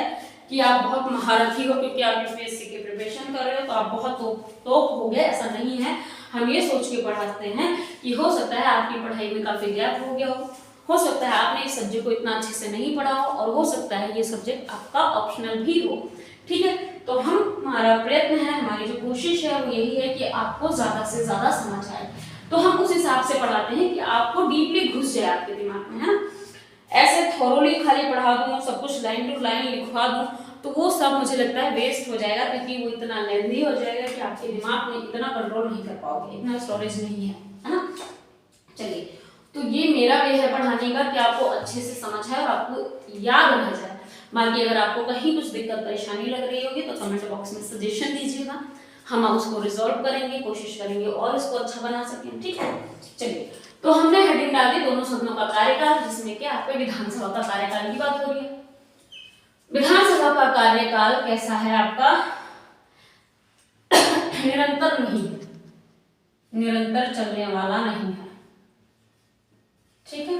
कि आप बहुत महारथी हो क्योंकि आप यूपीएससी की प्रिपरेशन कर रहे हो तो आप बहुत तोप हो गए, ऐसा नहीं है। हम ये सोच के पढ़ाते हैं कि हो सकता है आपकी पढ़ाई में काफी गैप हो गया हो सकता है आपने इस सब्जेक्ट को इतना अच्छे से नहीं पढ़ा हो, और हो सकता है ये सब्जेक्ट आपका ऑप्शनल भी हो। ठीक है, तो हमारा प्रयत्न है, हमारी जो कोशिश है वो यही है कि आपको ज्यादा से ज्यादा समझ आए। तो हम उस हिसाब से पढ़ाते हैं कि आपको डीपली घुस जाए आपके दिमाग में, है ना। ऐसे थोरोली खाली पढ़ा दूं, सब कुछ लाइन टू लाइन लिखवा दूं तो वो सब मुझे लगता है वेस्ट हो जाएगा, क्योंकि वो इतना लेंथी हो जाएगा कि आपके दिमाग में इतना कंट्रोल नहीं कर पाओगे, इतना स्टोरेज नहीं है ना। चलिए, तो ये मेरा वे है पढ़ाने का कि आपको अच्छे से समझ है और आपको याद रह जाए। बाकी अगर आपको कहीं कुछ दिक्कत परेशानी लग रही होगी तो कमेंट बॉक्स में सजेशन दीजिएगा, हम उसको रिजॉल्व करेंगे, कोशिश करेंगे और इसको अच्छा बना सकें। ठीक है, चलिए, तो हमने हेडिंग डाल दी दोनों सदनों का कार्यकाल, जिसमें कि आपके विधानसभा का कार्यकाल की बात हो रही है। विधानसभा का कार्यकाल कैसा है आपका? निरंतर नहीं है, निरंतर चलने वाला नहीं है। ठीक है,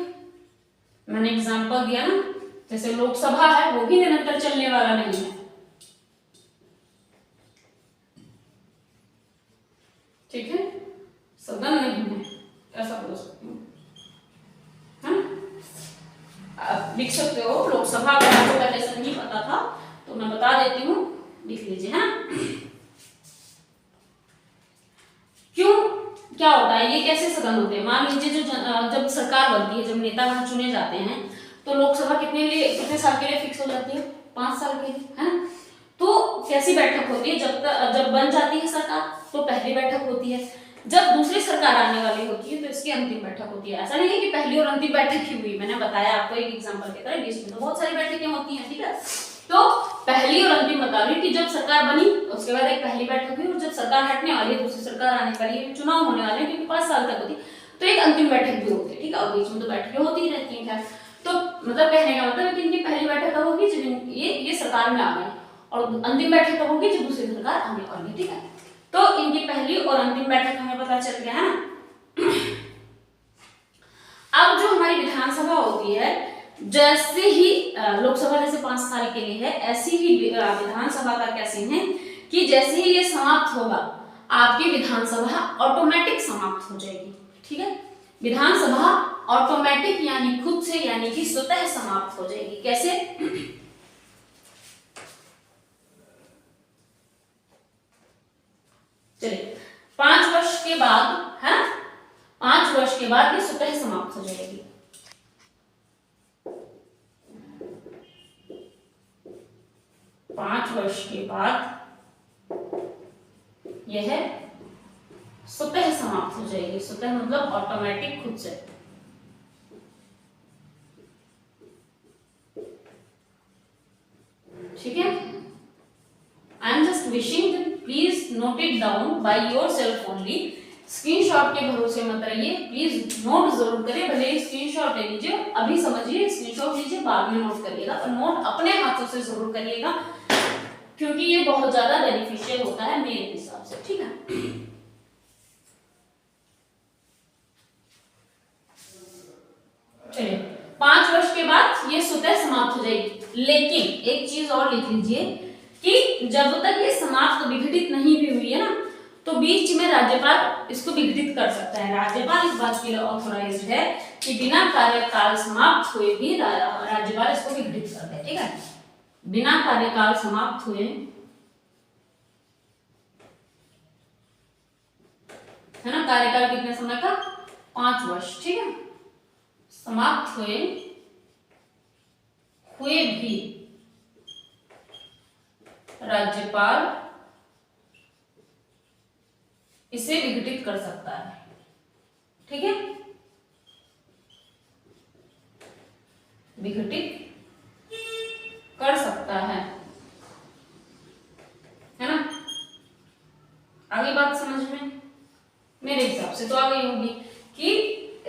मैंने एग्जांपल दिया ना, जैसे लोकसभा है वो भी निरंतर चलने वाला नहीं है। ठीक है, सदन नहीं है, ऐसा बोल सकती हूँ, है ना। आप लिख सकते हो लोकसभा, अगर आपको पहले से नहीं पता था तो मैं बता देती हूँ, लिख लीजिए, है ना। क्यों, क्या होता है, ये कैसे सदन होते हैं? मान लीजिए जब सरकार बनती है, जब नेतागण चुने जाते हैं तो लोकसभा कितने साल के लिए फिक्स हो जाती है? 5 साल के लिए, है ना। तो कैसी बैठक होती है? जब बन जाती है सरकार तो पहली बैठक होती है, जब दूसरी सरकार आने वाली होती है तो इसकी अंतिम बैठक होती है। ऐसा नहीं है कि पहली और अंतिम बैठक ही हुई, मैंने बताया आपको एक एग्जांपल की तरह, इसमें तो बहुत सारी बैठकें होती हैं। ठीक है, तो पहली और अंतिम बता रही हूँ कि जब सरकार बनी उसके बाद एक पहली बैठक हुई, और जब सरकार हटने वाली है, दूसरी सरकार आने वाली है, चुनाव होने वाले हैं क्योंकि 5 साल तक होती है, तो एक अंतिम बैठक भी होती है। ठीक है, और बीच में तो बैठकें होती ही रहती हैं। तो मतलब कहने का मतलब है कि इनकी पहली बैठक कब होगी? जब ये सरकार में आ गए, और अंतिम बैठक कब होगी? जब दूसरी सरकार आने वाली है। ठीक है, तो इनकी पहली और अंतिम बैठक हमें पता चल गया, है ना। अब जो हमारी विधानसभा होती है, जैसे ही लोकसभा जैसे 5 साल के लिए है, ऐसी ही विधानसभा का क्या सीन है कि जैसे ही ये समाप्त होगा आपकी विधानसभा ऑटोमेटिक समाप्त हो जाएगी। ठीक है, विधानसभा ऑटोमेटिक यानी खुद से, यानी कि स्वतः समाप्त हो जाएगी। कैसे? चलिए, 5 वर्ष के बाद, है 5 वर्ष के बाद ये स्वतः समाप्त हो जाएगी। पांच वर्ष के बाद यह स्वतः समाप्त हो जाएगी। स्वतः मतलब ऑटोमेटिक, खुद से। ठीक है, I am just wishing that please note it down by yourself only. Screenshot के भरोसे मत रहिए, प्लीज नोट जरूर करिए। भले स्क्रीनशॉट ले लीजिए, अभी समझिए, स्क्रीनशॉट लीजिए, बाद में नोट करिएगा, पर नोट अपने हाथों से जरूर करिएगा, क्योंकि ये बहुत ज्यादा बेनिफिशियल होता है मेरे हिसाब से। ठीक है, चलिए, 5 वर्ष के बाद ये स्वतः समाप्त हो जाएगी। लेकिन एक चीज और लिख लीजिए कि जब तक ये समाप्त विघटित नहीं भी हुई है ना, तो बीच में राज्यपाल इसको विघटित कर सकता है। राज्यपाल इस बात के लिए ऑथोराइज्ड है कि बिना कार्यकाल समाप्त हुए भी राज्यपाल इसको विघटित कर दे। ठीक है, बिना कार्यकाल समाप्त हुए, है ना, कार्यकाल कितने समय का? 5 वर्ष। ठीक है, समाप्त हुए भी राज्यपाल इसे विघटित कर सकता है। ठीक है, विघटित कर सकता है ना। आगे बात समझ में मेरे हिसाब से तो आ गई होगी कि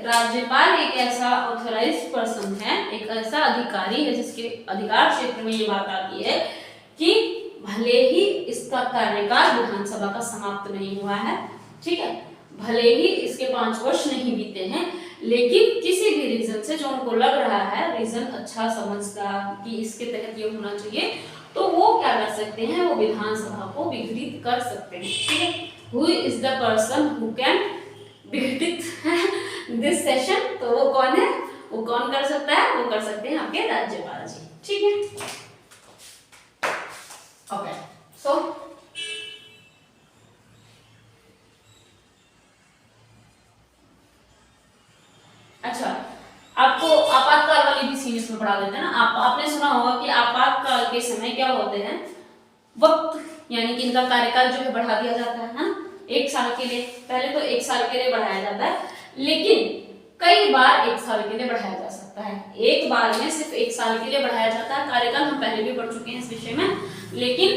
राज्यपाल एक ऐसा ऑथराइज्ड पर्सन है, एक ऐसा अधिकारी है जिसके अधिकार क्षेत्र में ये बात आती है कि भले ही इसका कार्यकाल विधानसभा का समाप्त नहीं हुआ है, ठीक है, भले ही इसके 5 वर्ष नहीं बीते हैं, लेकिन किसी भी रीजन से जो उनको लग रहा है, रीजन अच्छा समझता कि इसके तहत ये होना चाहिए, तो वो क्या कर सकते हैं, वो विधानसभा को विघटित कर सकते हैं। ठीक है, who is the person who can विघटित दिस सेशन, तो वो कौन है, वो कौन कर सकता है, वो कर सकते हैं आपके राज्यपाल जी। ठीक है, ओके, सो अच्छा, आपको आपातकाल वाली भी सीरीज में पढ़ा देते हैं ना। आपने सुना होगा कि आपातकाल के समय क्या होते हैं, वक्त यानी कि इनका कार्यकाल जो है बढ़ा दिया जाता है ना, 1 साल के लिए। पहले तो 1 साल के लिए बढ़ाया जाता है, लेकिन कई बार 1 साल के लिए बढ़ाया जा सकता है। एक बार में सिर्फ 1 साल के लिए बढ़ाया जाता है कार्यकाल, हम पहले भी पढ़ चुके हैं इस विषय में, लेकिन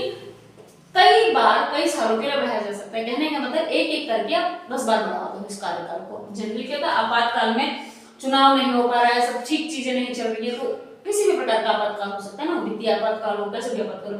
कई बार कई सालों के लिए बढ़ाया जा सकता है। कहने का मतलब एक एक करके आप 10 बार बढ़ा दो इस कार्यकाल को। जनरली क्या होता है, आपातकाल में चुनाव नहीं हो पा रहा है, सब ठीक चीजें नहीं चल रही है, तो किसी भी प्रकार का आपातकाल हो सकता है ना, वित्तीय आपातकाल हो, कैसे भी आपातकाल,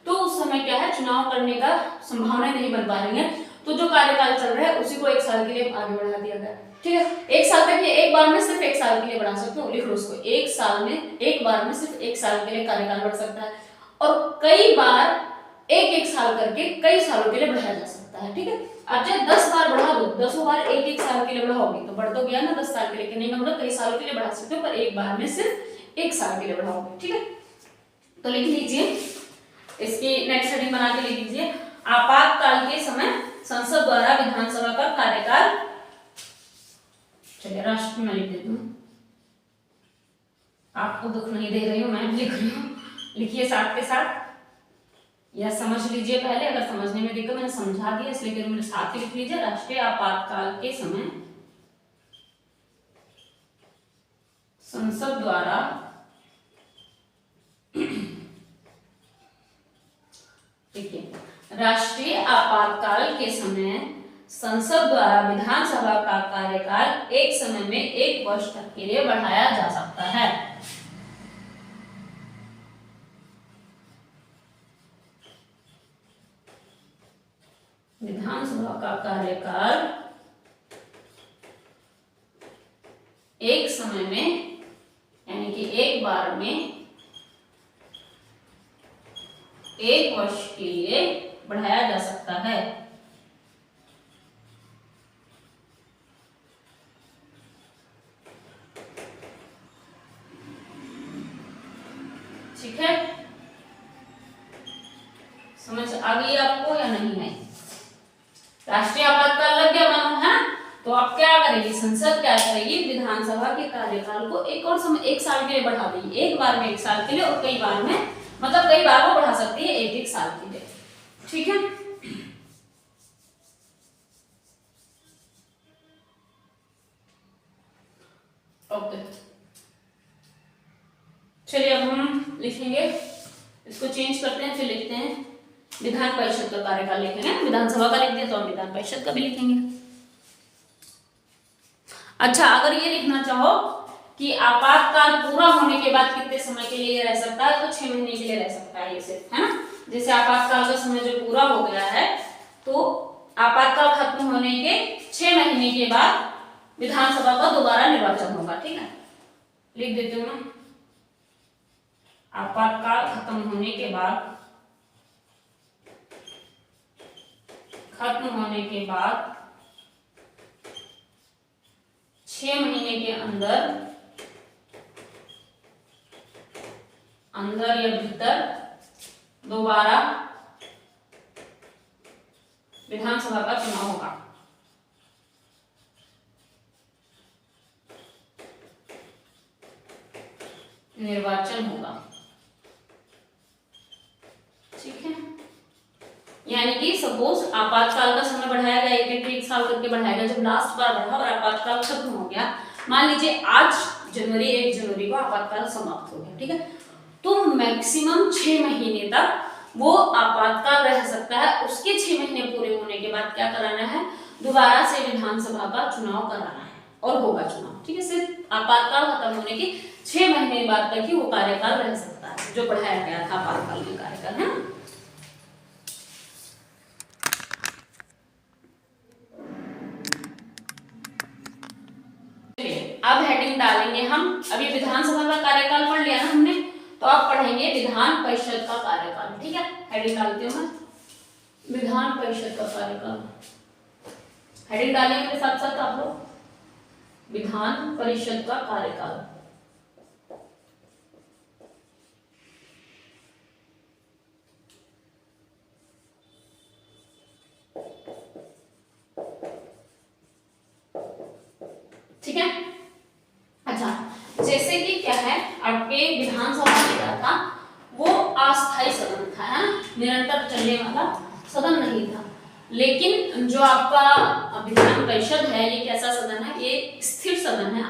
तो उस समय क्या है, चुनाव करने का संभावना नहीं बन पा रही है, तो जो कार्यकाल चल रहा है उसी को 1 साल के लिए आगे बढ़ा दिया गया। ठीक है, 1 साल तक, ये एक बार में सिर्फ 1 साल के लिए बढ़ा सकते हो, लिख लो उसको, 1 साल में, एक बार में सिर्फ 1 साल के लिए कार्यकाल बढ़ सकता है, और कई बार एक साल करके कई सालों के लिए बढ़ाया जा सकता है। ठीक है, अब चाहे 10 बार बढ़ा दो, 10 बार एक साल के लिए बढ़ाओगे तो बढ़ तो गया ना 10 साल के लिए, नहीं मतलब कई सालों के लिए बढ़ा सकते हो, पर एक बार में सिर्फ 1 साल के लिए बढ़ाओगे। ठीक है, तो लिख लीजिए, इसकी नेक्स्ट हेडिंग बना के लिख लीजिए, आपातकाल के समय संसद द्वारा विधानसभा का कार्यकाल, चलिए राष्ट्र में लिख देती हूँ, आपको दुख नहीं दे रही हूँ, मैं लिख रही हूँ, लिखिए साथ के साथ, या समझ लीजिए पहले, अगर समझने में दिक्कत, मैंने समझा दिया इसलिए कि मेरे साथ ही लिख लीजिए, राष्ट्रीय आपातकाल के समय संसद द्वारा देखिए, राष्ट्रीय आपातकाल के समय संसद द्वारा विधानसभा का कार्यकाल एक समय में 1 वर्ष तक के लिए बढ़ाया जा सकता है। विधानसभा का कार्यकाल एक समय में, यानी कि एक बार में 1 वर्ष के लिए बढ़ाया जा सकता है। ठीक है, समझ आ गई आपको या नहीं है? राष्ट्रीय आपातकाल लग गया मानो, है, तो आप क्या करेगी, संसद क्या करेगी, विधानसभा के कार्यकाल को एक और समय 1 साल के लिए बढ़ा देगी, एक बार में 1 साल के लिए, और कई बार में, मतलब कई बार वो बढ़ा सकती है 1 साल के लिए। ठीक है, ओके, चलिए अब हम लिखेंगे, इसको चेंज करते हैं, फिर लिखते हैं विधान परिषद का कार्यकाल लिखेंगे, विधानसभा का लिख दिया तो हम विधान परिषद का भी लिखेंगे। अच्छा, अगर ये लिखना चाहो कि आपातकाल पूरा होने के बाद कितने समय के लिए रह सकता है, तो 6 महीने के लिए रह सकता है ये सिर्फ, है ना। जैसे आपातकाल का समय जो पूरा हो गया है, तो आपातकाल खत्म होने के 6 महीने के बाद विधानसभा का दोबारा निर्वाचन होगा। ठीक है, लिख देती हूँ मैं, आपातकाल खत्म होने के बाद, 6 महीने के अंदर या भीतर दोबारा विधानसभा का चुनाव होगा। निर्वाचन होगा। ठीक है, यानी कि सपोज आपातकाल का समय बढ़ाया गया, एक साल करके बढ़ाया गया, जब लास्ट बार बढ़ा और आपातकाल खत्म हो गया, मान लीजिए आज 1 जनवरी को आपातकाल समाप्त हो गया, ठीक है, तो मैक्सिमम 6 महीने तक वो आपातकाल रह सकता है। उसके 6 महीने पूरे होने के बाद क्या कराना है, दोबारा से विधानसभा का चुनाव कराना है और होगा चुनाव, ठीक है। सिर्फ आपातकाल खत्म होने के 6 महीने बाद तक ही वो कार्यकाल रह सकता है, जो बढ़ाया गया था आपातकाल में कार्यकाल, है ना। अब हेडिंग डालेंगे हम, अभी विधानसभा का कार्यकाल पढ़ लिया ना हमने, तो अब पढ़ेंगे विधान परिषद का कार्यकाल, ठीक है। हेडिंग डालती हूँ मैं, विधान परिषद का कार्यकाल। हेडिंग डालिए मेरे साथ साथ आप लोग, विधान परिषद का कार्यकाल। ठीक है। अच्छा, जैसे कि क्या है, आपके विधानसभा में क्या था, वो अस्थायी सदन था, है ना, निरंतर चलने वाला सदन नहीं था। लेकिन जो आपका विधान परिषद है, ये कैसा सदन है, ये स्थिर सदन है,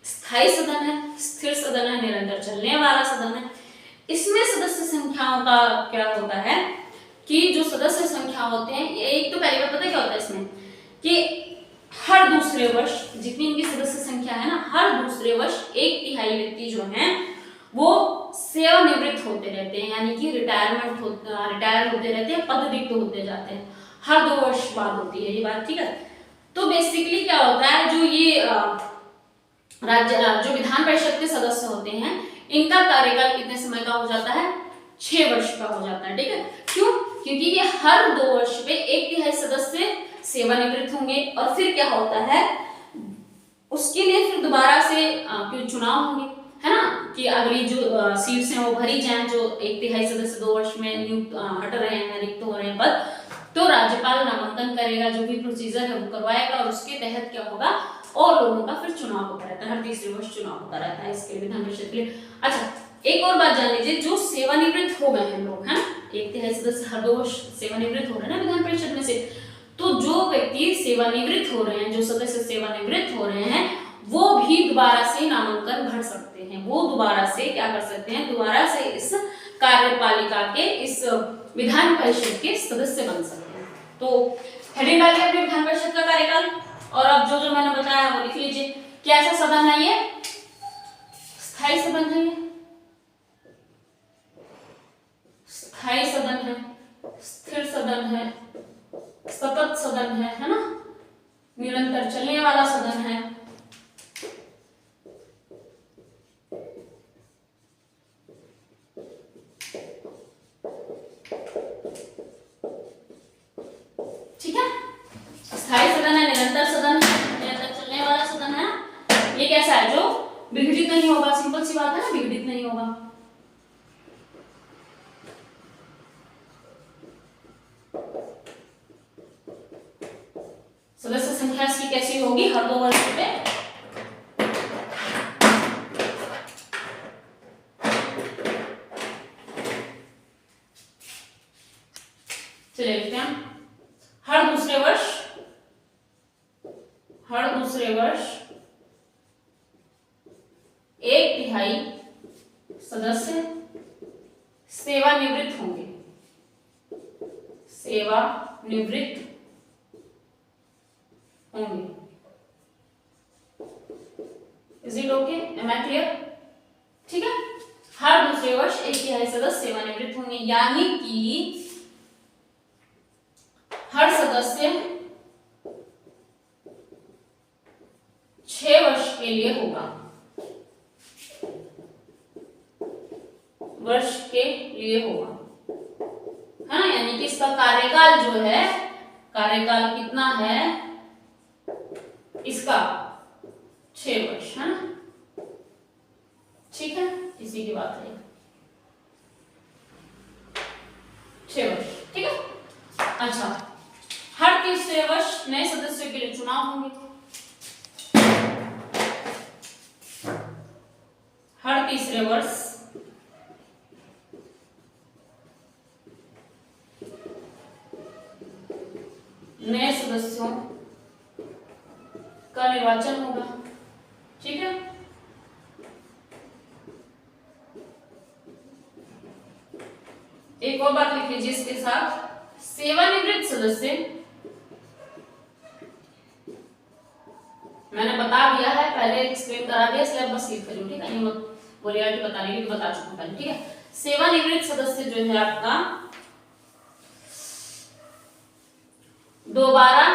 स्थायी सदन है, स्थिर सदन है, निरंतर चलने वाला सदन है। इसमें सदस्य संख्याओं का क्या होता है कि जो सदस्य संख्या होते हैं, एक तो पहली बात पता क्या होता है इसमें कि हर दूसरे वर्ष जितनी इनकी सदस्य संख्या है ना, हर दूसरे वर्ष 1/3 व्यक्ति जो हैं वो सेवानिवृत्त होते रहते हैं, यानी कि रिटायर होते रहते हैं, पद रिक्त होते जाते हैं, हर 2 वर्ष बाद होती है ये बात, ठीक है। तो बेसिकली क्या होता है, जो ये जो विधान परिषद के सदस्य होते हैं, इनका कार्यकाल कितने समय का हो जाता है, 6 वर्ष का हो जाता है, ठीक है। क्यों, क्योंकि ये हर 2 वर्ष में 1/3 सदस्य सेवानिवृत्त होंगे और फिर क्या होता है, उसके लिए फिर दोबारा से चुनाव होंगे, है ना, कि अगली जो सीट्स हैं वो भरी जाएं, जो 1/3 सदस्य 2 वर्ष में नियुक्त हट रहे हैं, रिक्त हो रहे हैं पद, तो राज्यपाल नामांकन करेगा, जो भी प्रोसीजर है वो करवाएगा और उसके तहत क्या होगा, और लोगों का फिर चुनाव होता रहता है, हर तीसरे वर्ष चुनाव होता रहता है इसके विधान परिषद के लिए। अच्छा, एक और बात जान लीजिए, जो सेवानिवृत्त हो गए हैं लोग, है ना, 1/3 सदस्य हर 2 वर्ष सेवानिवृत्त हो रहे हैं ना विधान परिषद में से, तो जो व्यक्ति सेवानिवृत्त हो रहे हैं, जो सदस्य सेवानिवृत्त हो रहे हैं, वो भी दोबारा से नामांकन भर सकते हैं, वो दोबारा से क्या कर सकते हैं, दोबारा से इस कार्यपालिका के, इस विधान परिषद के सदस्य बन सकते हैं। तो हेडिंग डालिए अपने विधान परिषद का कार्यकाल, और अब जो जो मैंने बताया वो लिख लीजिए। कैसा सदन है ये, स्थायी सदन है, ये स्थायी सदन है, स्थिर सदन है, सतत सदन है ना, निरंतर चलने वाला सदन है। ठीक है, स्थायी सदन है, निरंतर सदन है, निरंतर चलने वाला सदन है। ये कैसा है, जो विघटित नहीं होगा, सिंपल सी बात है ना, विघटित नहीं होगा। सदस्य संख्या इसकी कैसी होगी, हर 2 वर्ष पे चलिए लिखते हैं, हर दूसरे वर्ष 1/3 सदस्य सेवानिवृत्त होंगे, सेवानिवृत्त होंगे। Is it okay, am I clear, ठीक है। हर दूसरे वर्ष 1/3 सदस्य सेवानिवृत्त होंगे, यानी कि हर सदस्य 6 वर्ष के लिए होगा, वर्ष के लिए होगा, है ना, यानी कि इसका कार्यकाल जो है, कार्यकाल कितना है इसका, 6 वर्ष, है ना, ठीक है, इसी की बात है, 6 वर्ष, ठीक है। अच्छा, हर तीसरे वर्ष नए सदस्यों के लिए चुनाव होंगे, हर तीसरे वर्ष नए सदस्यों का निर्वाचन होगा। ठीक है, एक और बात लिख लीजिए इसके साथ, सेवानिवृत्त सदस्य, मैंने बता दिया है पहले, एक्सप्लेन करा दिया, इसलिए बस लिख करो। ठीक है, ये मत बोलिए कि बता रही, बता चुका पहले। ठीक है, सेवानिवृत्त सदस्य जो है आपका दोबारा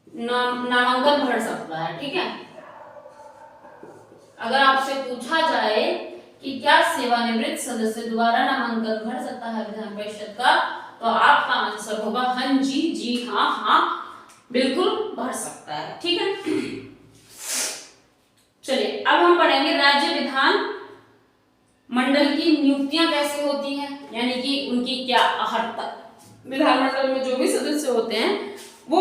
नामांकन भर सकता है। ठीक है, अगर आपसे पूछा जाए कि क्या सेवानिवृत्त सदस्य दोबारा नामांकन भर सकता है विधान परिषद का, तो आपका आंसर होगा हाँ जी हाँ, बिल्कुल भर सकता है। ठीक है, चलिए अब हम पढ़ेंगे राज्य विधान मंडल की नियुक्तियां कैसे होती हैं, यानी कि उनकी क्या अहर्ता, विधानमंडल में जो भी सदस्य होते हैं वो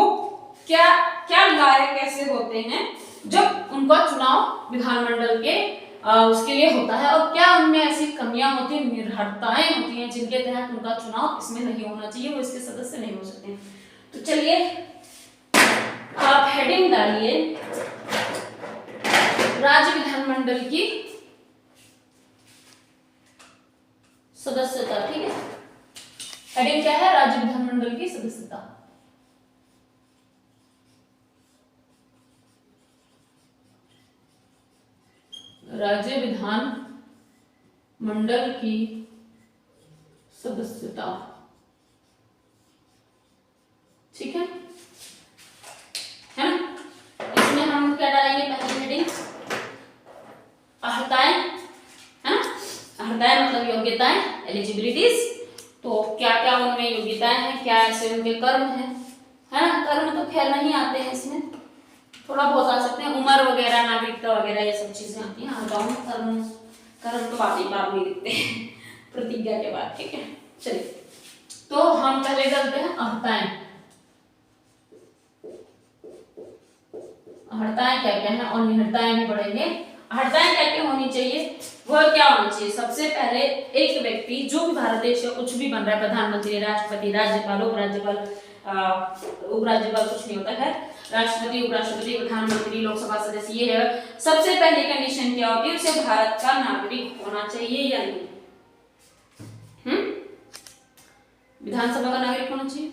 क्या क्या कार्य कैसे होते हैं जब उनका चुनाव विधानमंडल के उसके लिए होता है, और क्या उनमें ऐसी कमियां होती हैं, निर्भरताएं होती हैं जिनके तहत उनका चुनाव इसमें नहीं होना चाहिए, वो इसके सदस्य नहीं हो सकते। तो चलिए आप हेडिंग डालिए राज्य विधानमंडल की सदस्यता। ठीक है, हेडिंग क्या है, राज्य विधानमंडल की सदस्यता। राज्य विधान मंडल की सदस्यता। ठीक है ना, इसमें हम क्या डालेंगे, पहली हेडिंग अहर्ताएं, है ना, अहर्ताएं मतलब योग्यताएं, एलिजिबिलिटीज। तो क्या क्या उनमें योग्यताएं हैं, क्या ऐसे उनके कर्म है ना, कर्म तो खैर नहीं आते हैं इसमें, थोड़ा बहुत आ सकते हैं, उम्र वगैरह, नागरिकता वगैरह, ये सब चीजें आती हैं। हटाओ कर्म, कर्म तो बात में दिखते हैं प्रतिज्ञा के बाद। ठीक है, चलिए तो हम पहले करते हैं अहर्ताएं। अहर्ताएं क्या क्या है और निहर्ताएं भी पढ़ेंगे। अहर्ताएं क्या क्या होनी चाहिए, वह क्या होना चाहिए, सबसे पहले एक व्यक्ति जो भी भारत देश का कुछ भी बन रहा है, प्रधानमंत्री, राष्ट्रपति, राज्यपाल, उपराज्यपाल, उपराज्यपाल कुछ नहीं होता है, राष्ट्रपति, उपराष्ट्रपति, प्रधानमंत्री, लोकसभा सदस्य, ये है सबसे पहली कंडीशन क्या होती है, उसे भारत का नागरिक होना चाहिए या नहीं। विधानसभा का नागरिक होना चाहिए।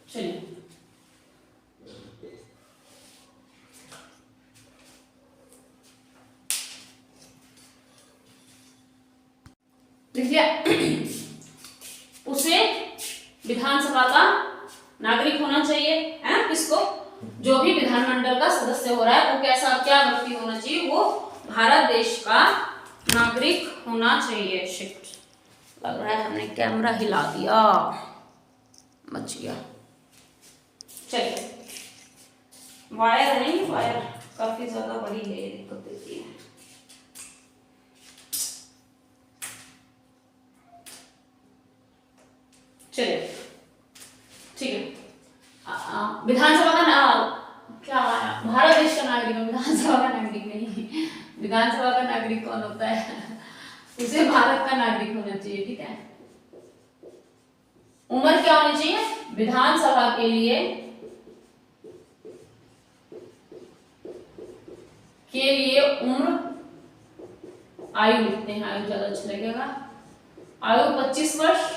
चलिए उसे विधानसभा का नागरिक होना चाहिए, है ना, किसको, जो भी विधानमंडल का सदस्य हो रहा है वो कैसा, क्या व्यक्ति होना चाहिए, वो भारत देश का नागरिक होना चाहिए। शिट, लग रहा है हमने कैमरा हिला दिया, बच गया। चलिए, वायर नहीं, वायर काफी ज्यादा बड़ी है, ये दिक्कत देती है। चलिए ठीक है, विधानसभा का क्या आया, भारत देश का नागरिक, विधानसभा का नागरिक नहीं, विधानसभा का नागरिक कौन होता है, उसे भारत का नागरिक होना चाहिए। ठीक है, उम्र क्या होनी चाहिए, विधानसभा के लिए उम्र, आयु लिखते हैं, आयु ज्यादा अच्छा लगेगा, आयु 25 वर्ष।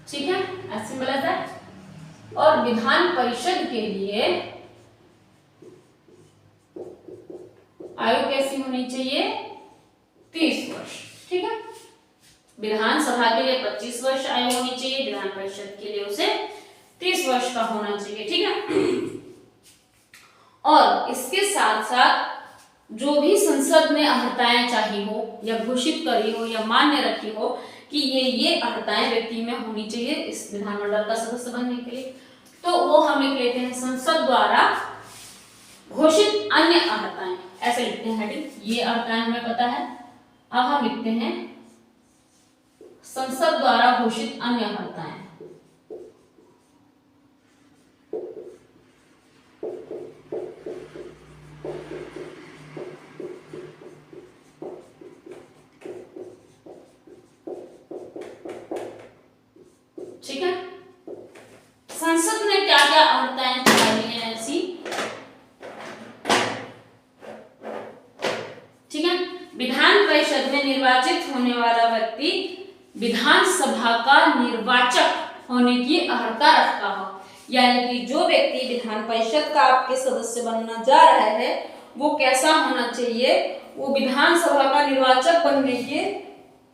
ठीक है, ऐसे बोला जाए। और विधान परिषद के लिए आयु कैसी होनी चाहिए, 30 वर्ष। ठीक है, विधानसभा के लिए 25 वर्ष आयु होनी चाहिए, विधान परिषद के लिए उसे 30 वर्ष का होना चाहिए। ठीक है, और इसके साथ साथ जो भी संसद में अहर्ताएं चाहिए हो या घोषित करी हो या मान्य रखी हो कि ये अहर्ताएं व्यक्ति में होनी चाहिए इस विधानमंडल का सदस्य बनने के लिए, तो वो हम लिख लेते हैं संसद द्वारा घोषित अन्य अहर्ताएं। ऐसे लिखते हैं हेडिंग, ये अर्हताएं हमें पता है। अब हम लिखते हैं संसद द्वारा घोषित अन्य अर्हताएं। ठीक है, संसद ने क्या क्या अर्हताएं निकाली हैं ऐसी। ठीक है, विधान परिषद में निर्वाचित होने वाला व्यक्ति विधानसभा का निर्वाचक होने की अर्हता रखता हो, यानी कि जो व्यक्ति विधान परिषद का आपके सदस्य बनना जा रहा है वो कैसा होना चाहिए, वो विधानसभा का निर्वाचक बनने के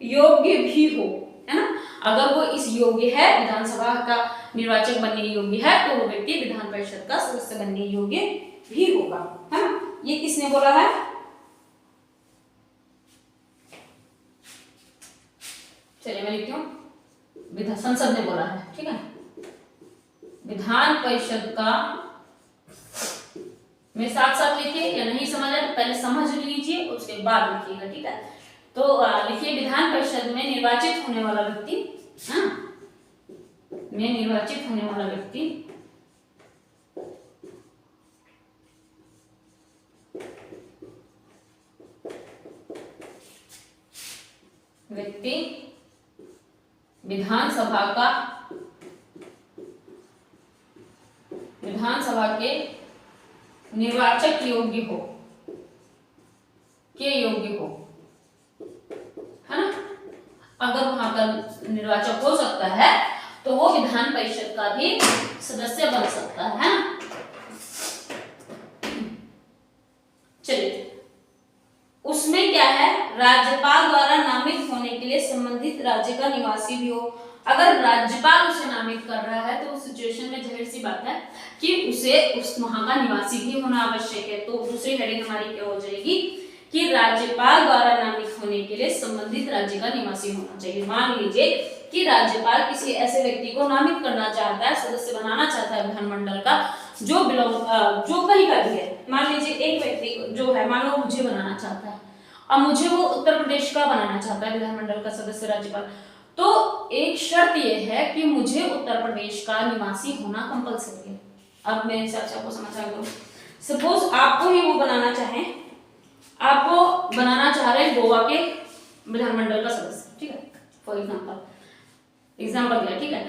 योग्य भी हो, है ना। अगर वो इस योग्य है, विधानसभा का निर्वाचक बनने योग्य है, तो वो व्यक्ति विधान परिषद का सदस्य बनने योग्य भी होगा, है ना। ये किसने बोला है? चलिए मैं लिखती हूँ, संसद ने बोला है। ठीक है, विधान परिषद का, मैं साथ साथ लिखिए, या नहीं समझ आए तो पहले समझ लीजिए उसके बाद लिखिएगा। ठीक है, तो लिखिए विधान परिषद में निर्वाचित होने वाला व्यक्ति, हाँ, में निर्वाचित होने वाला व्यक्ति विधानसभा के निर्वाचक योग्य हो, के योग्य हो, है ना। अगर वहां का निर्वाचक हो सकता है तो वो विधान परिषद का भी सदस्य बन सकता है। चलिए, उसमें क्या है, राज्यपाल द्वारा नामित होने के लिए संबंधित राज्य का निवासी भी हो। अगर राज्यपाल उसे नामित कर रहा है तो उस सिचुएशन में जाहिर सी बात है कि उसे उस वहां का निवासी भी होना आवश्यक है। तो दूसरी हेडिंग हमारी क्या हो जाएगी कि राज्यपाल द्वारा नामित होने के लिए संबंधित राज्य का निवासी होना चाहिए। मान लीजिए कि राज्यपाल किसी ऐसे व्यक्ति को नामित करना चाहता है, सदस्य बनाना चाहता है विधानमंडल का, जो कहीं का भी है। मान लीजिए एक व्यक्ति जो है, मान लो मुझे बनाना चाहता है, अब मुझे वो उत्तर प्रदेश का बनाना चाहता है विधानमंडल का सदस्य राज्यपाल, तो एक शर्त यह है कि मुझे उत्तर प्रदेश का निवासी होना कंपलसरी है। अब मेरे हिसाब से आपको समझ आ गया। सपोज आपको ही वो बनाना चाहे, आपको बनाना चाह रहे हैं गोवा के विधानमंडल का सदस्य, ठीक है, फॉर एग्जाम्पल दिया। ठीक है,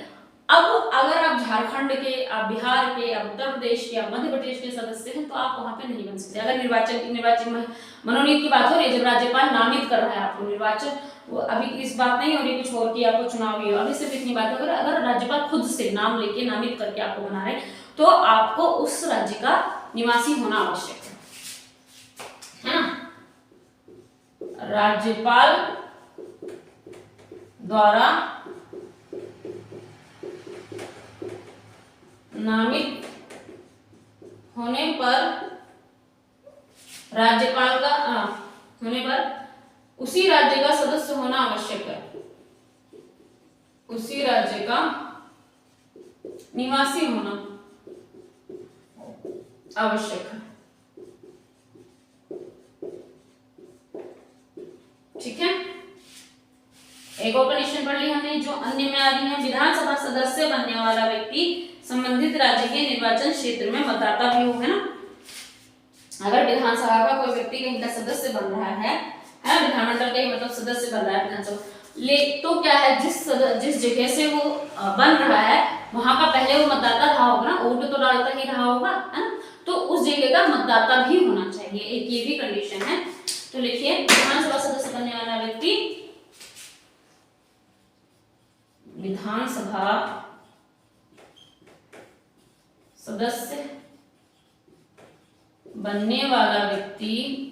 अब अगर आप झारखंड के, आप बिहार के, आप उत्तर प्रदेश के, आप मध्य प्रदेश के सदस्य हैं तो आप वहां पे नहीं बन सकते। अगर निर्वाचन मनोनीत की बात हो रही है, जब राज्यपाल नामित कर रहा है आपको, निर्वाचन अभी इस बात नहीं हो रही कुछ और की आपको चुनाव ही हो, अभी सिर्फ इतनी बात है, अगर राज्यपाल खुद से नाम लेके नामित करके आपको बना रहे तो आपको उस राज्य का निवासी होना आवश्यक है ना। राज्यपाल द्वारा नामित होने पर राज्यपाल का होने पर उसी राज्य का सदस्य होना आवश्यक है, उसी राज्य का निवासी होना आवश्यक है। ठीक है, एक और कंडीशन पढ़ ली हमने जो अन्य में आ रही है। विधानसभा सदस्य बनने वाला व्यक्ति संबंधित राज्य के निर्वाचन क्षेत्र में मतदाता भी हो, है ना। अगर विधानसभा का कोई व्यक्ति कहीं का सदस्य बन रहा है, विधानमंडल का ही मतलब सदस्य बन रहा है विधानसभा, तो क्या है, जिस जगह से वो बन रहा है वहां का पहले वो मतदाता रहा होगा ना, वोट तो डालता ही रहा होगा, है ना, तो उस जगह का मतदाता भी होना चाहिए, एक ये भी कंडीशन है। तो लिखिए, विधानसभा सदस्य बनने वाला व्यक्ति विधानसभा सदस्य बनने वाला व्यक्ति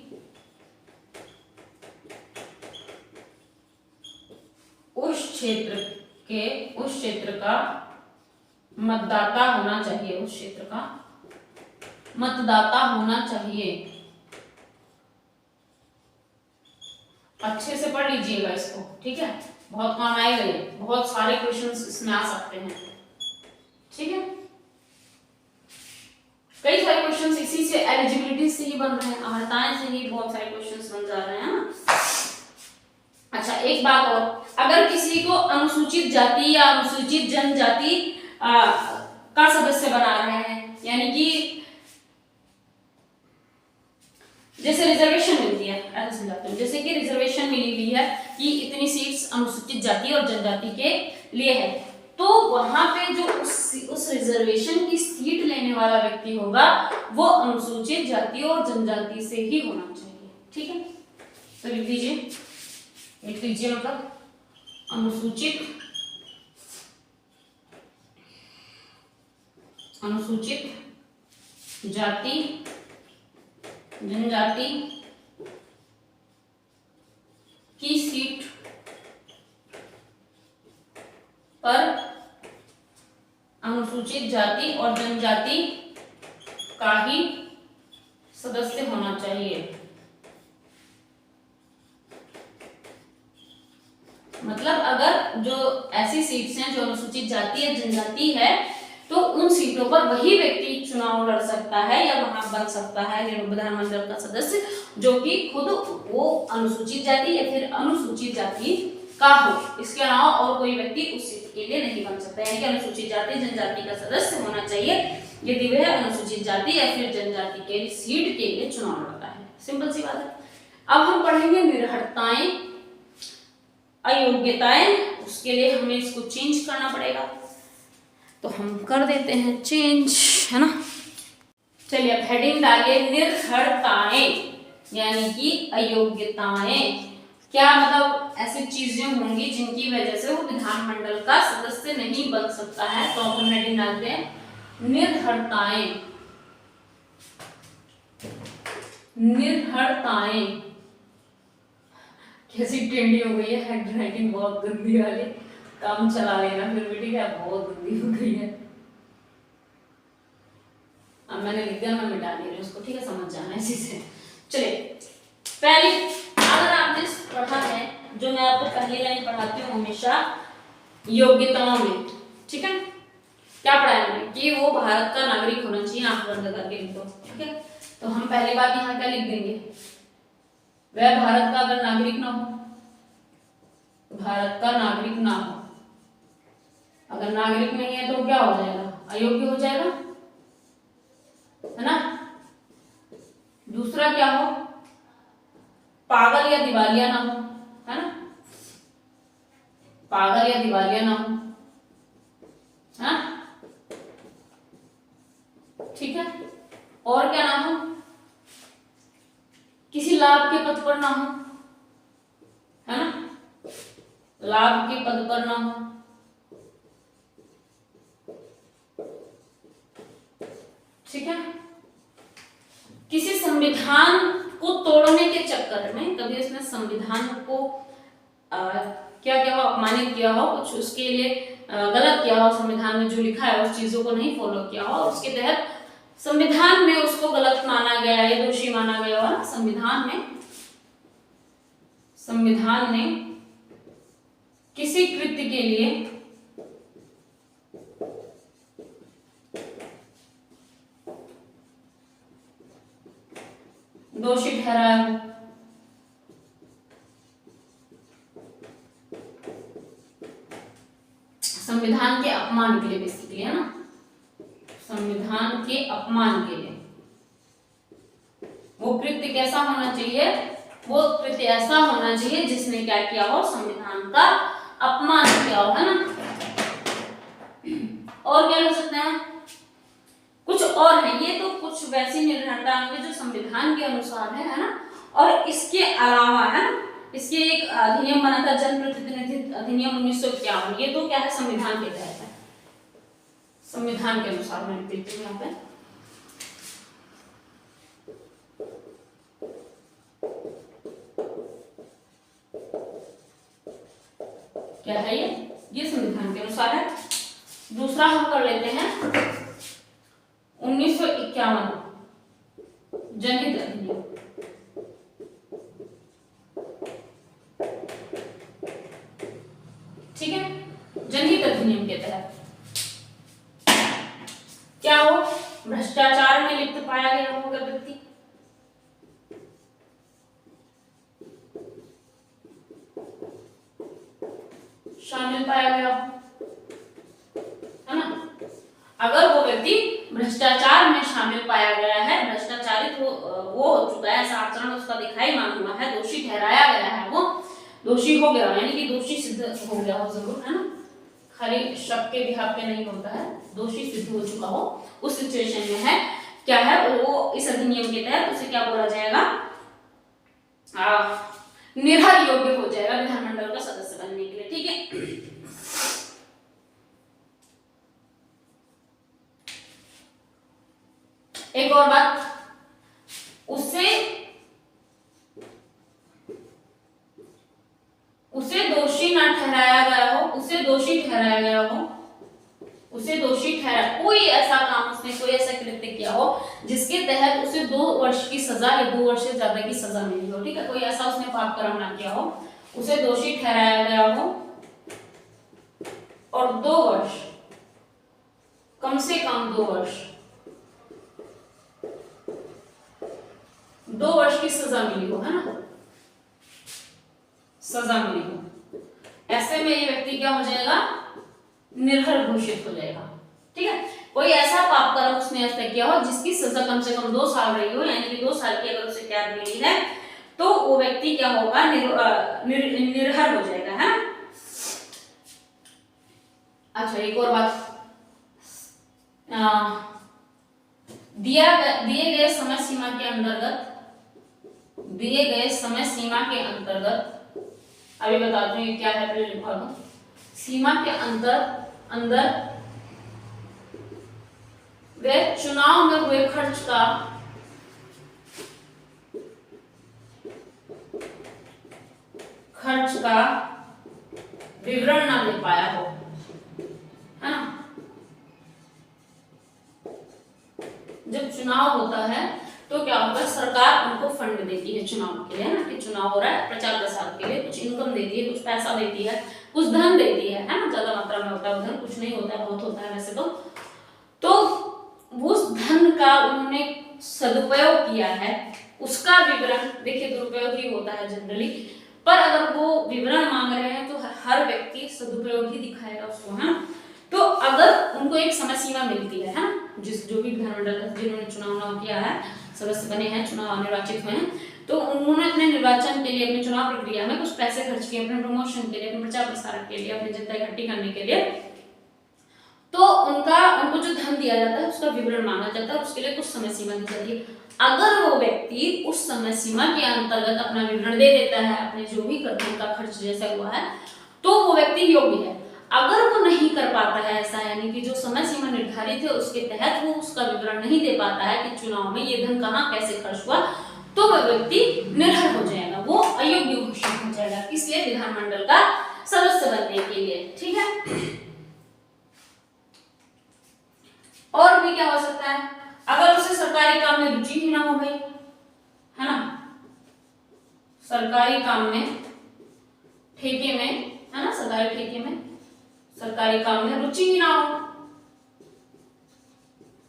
उस क्षेत्र का मतदाता होना चाहिए, उस क्षेत्र का मतदाता होना चाहिए। अच्छे से पढ़ लीजिएगा इसको, ठीक है, बहुत काम आएगा ये, बहुत सारे क्वेश्चंस इसमें आ सकते हैं। ठीक है, कई सारे क्वेश्चंस इसी से एलिजिबिलिटी से ही बन रहे हैं, अर्हताएं से ही बहुत सारे क्वेश्चंस बन जा रहे हैं ना। अच्छा एक बात और, अगर किसी को अनुसूचित जाति या अनुसूचित जनजाति का सदस्य बना रहे हैं, यानी कि जैसे रिजर्वेशन मिलती है, ऐसा समझाते हैं, जैसे कि रिजर्वेशन मिली हुई है कि इतनी सीट्स अनुसूचित जाति और जनजाति के लिए है, तो वहां पे जो उस रिजर्वेशन की सीट लेने वाला व्यक्ति होगा वो अनुसूचित जाति और जनजाति से ही होना चाहिए। ठीक है, तो लिख लीजिए मतलब अनुसूचित जाति जनजाति की सीट पर अनुसूचित जाति और जनजाति का ही सदस्य होना चाहिए। मतलब अगर जो ऐसी सीट्स हैं जो अनुसूचित जाति या जनजाति है, तो उन सीटों पर वही व्यक्ति चुनाव लड़ सकता है या वहां बन सकता है विधानमंडल का सदस्य जो कि खुद वो अनुसूचित जाति या फिर अनुसूचित जाति का हो। इसके अलावा और कोई व्यक्ति उस सीट के लिए नहीं बन सकता, यानी कि अनुसूचित जाति जनजाति का सदस्य होना चाहिए यदि वह अनुसूचित जाति या फिर जनजाति के सीट के लिए चुनाव लड़ता है। सिंपल सी बात है। अब हम पढ़ेंगे निर्हरताएं, अयोग्यताएं, उसके लिए हमें इसको चेंज करना पड़ेगा, तो हम कर देते हैं चेंज, है ना। चलिए अब हेडिंग डालिए निर्हरताएं, यानी कि अयोग्यताएं। क्या मतलब ऐसी चीजें होंगी जिनकी वजह से वो विधानमंडल का सदस्य नहीं बन सकता है, तो हम हेडिंग डालते हैं निर्हरताएं। निर्हरताएं कैसी ट्रेंडी हो गई है, हैंडराइटिंग बहुत गंदी वाली, काम चला लेना फिर भी, ठीक है, बहुत गंदी हो गई है। अब मैंने लिख दिया, मैं मिटा नहीं रही उसको, ठीक है, समझ जाना इसी से। चलिए पहले अगर आपने पढ़ा है, जो मैं आपको पहली लाइन पढ़ाती हूँ हमेशा योग्यताओं में, ठीक है, क्या पढ़ा है मैंने कि वो भारत का नागरिक होना चाहिए, आंख बंद करके लिखो, ठीक है। तो हम पहली बात यहाँ क्या लिख देंगे, वह भारत का अगर नागरिक ना हो, भारत का नागरिक ना हो, अगर नागरिक नहीं है तो क्या हो जाएगा, अयोग्य हो जाएगा, है ना। दूसरा क्या हो, पागल या दिवालिया ना हो, है ना, पागल या दिवालिया ना हो, हाँ ठीक है। और क्या ना हो, किसी लाभ के पद पर ना हो, है ना, लाभ के पद पर ना हो, ठीक है। किसी संविधान को तोड़ने के चक्कर में कभी इसने संविधान को क्या क्या हो, अपमानित किया हो, कुछ उसके लिए गलत किया हो, संविधान में जो लिखा है उस चीजों को नहीं फॉलो किया हो, उसके तहत संविधान में उसको गलत माना गया या दोषी माना गया हो ना, संविधान ने किसी कृत्य के लिए दोषी ठहराया हो, संविधान के अपमान के लिए, बेसिकली, है ना, संविधान के अपमान के लिए। वो कृत्य कैसा होना चाहिए, वो कृत्य ऐसा होना चाहिए जिसने क्या किया हो, संविधान का अपमान किया हो, है ना। और क्या कर सकते हैं, कुछ और है, ये तो कुछ वैसी निर्भरता होंगी जो संविधान के अनुसार है ना। और इसके अलावा, है ना, इसके एक अधिनियम बना था, जनप्रतिनिधि अधिनियम 1951, ये तो क्या है, संविधान के तहत है, संविधान के अनुसार। मैं देखती हूँ यहाँ पे, क्या है ये संविधान के अनुसार है। दूसरा हम कर लेते हैं 1951 जनहित अधिनियम, ठीक है। जनहित अधिनियम के तहत क्या हो, भ्रष्टाचार में लिप्त पाया गया हो अगर व्यक्ति, पाया गया हो, है ना। अगर वो व्यक्ति भ्रष्टाचार में शामिल पाया गया है, भ्रष्टाचारित वो हो चुका है, ऐसा आचरण उसका दिखाई मालूम हुआ है, दोषी ठहराया गया है, वो दोषी हो गया, यानी कि दोषी सिद्ध हो गया हो जरूर, है ना, खाली शक के बिहाफ पे नहीं होता है, दोषी सिद्ध हो चुका हो, उस सिचुएशन में है क्या है वो इस अधिनियम के तहत उसे क्या बोला जाएगा, निर्भर योग्य हो जाएगा विधानमंडल का सदस्य बनने के लिए, ठीक है। एक और बात, उसे दोषी ना ठहराया गया हो, उसे दोषी ठहराया गया हो, उसे दोषी ठहरा, कोई ऐसा काम उसने कोई ऐसा कृत्य किया हो जिसके तहत उसे 2 वर्ष की सजा या 2 वर्ष से ज्यादा की सजा मिली हो, ठीक है, कोई ऐसा उसने पाप कर्म ना किया हो, उसे दोषी ठहराया गया हो और 2 वर्ष, कम से कम 2 वर्ष, 2 वर्ष की सजा मिली हो, है ना, सजा मिली हो, ऐसे में ये व्यक्ति क्या हो जाएगा, निर्भर घोषित हो जाएगा, ठीक है। कोई ऐसा पाप कर्म उसने ऐसा किया हो जिसकी सजा कम से कम 2 साल रही हो, यानी कि 2 साल की अगर उसे कैद मिली है तो वो व्यक्ति क्या होगा, निर्भर हो जाएगा, है। अच्छा, एक और बात, दिए गए समय सीमा के अंतर्गत, दिए गए समय सीमा के अंतर्गत, अभी बताती हूँ क्या है, पहले लिखवा दो, सीमा के अंदर वे चुनाव में हुए खर्च का विवरण ना दे पाया हो, है ना। जब चुनाव होता है तो क्या होगा, सरकार उनको फंड देती है चुनाव के लिए, ना, कि चुनाव हो रहा है, प्रचार प्रसार के लिए कुछ इनकम देती है, कुछ पैसा देती है, कुछ धन देती है ना, ज्यादा मात्रा में होता है धन, कुछ नहीं होता है, बहुत होता है वैसे तो उस धन का उन्होंने सदुपयोग किया है, उसका विवरण, देखिए दुरुपयोग ही होता है जनरली, पर अगर वो विवरण मांग रहे हैं तो हर व्यक्ति सदुपयोग ही दिखाएगा उसको, है ना। तो अगर उनको एक समय सीमा मिलती है ना, जो भी विधानमंडल जिन्होंने चुनाव किया है, सदस्य बने हैं, चुनाव निर्वाचित हुए हैं, तो उन्होंने अपने निर्वाचन के लिए, अपने चुनाव प्रक्रिया में कुछ पैसे खर्च किए, अपने प्रमोशन के लिए, अपने प्रचार प्रसार के लिए, अपनी जनता इकट्ठी करने के लिए, तो उनको जो धन दिया जाता है उसका विवरण मांगा जाता है, उसके लिए कुछ समय सीमा दी जाती है। अगर वो व्यक्ति उस समय सीमा के अंतर्गत अपना विवरण दे देता है, अपने जो भी का खर्च जैसा हुआ है, तो वो व्यक्ति योग्य है। अगर वो नहीं कर पाता है ऐसा, यानी कि जो समय सीमा निर्धारित है उसके तहत वो उसका विवरण नहीं दे पाता है कि चुनाव में ये धन कहाँ कैसे खर्च हुआ, तो वह व्यक्ति निर्भर हो जाएगा, वो अयोग्य घोषित हो जाएगा, इसलिए विधानमंडल का सदस्य बनने के लिए, ठीक है। और भी क्या हो सकता है, अगर उसे सरकारी काम में रुचि ही ना हो भाई, है ना, सरकारी काम में, ठेके में, है ना, सरकारी ठेके में, सरकारी काम में रुचि ही ना हो,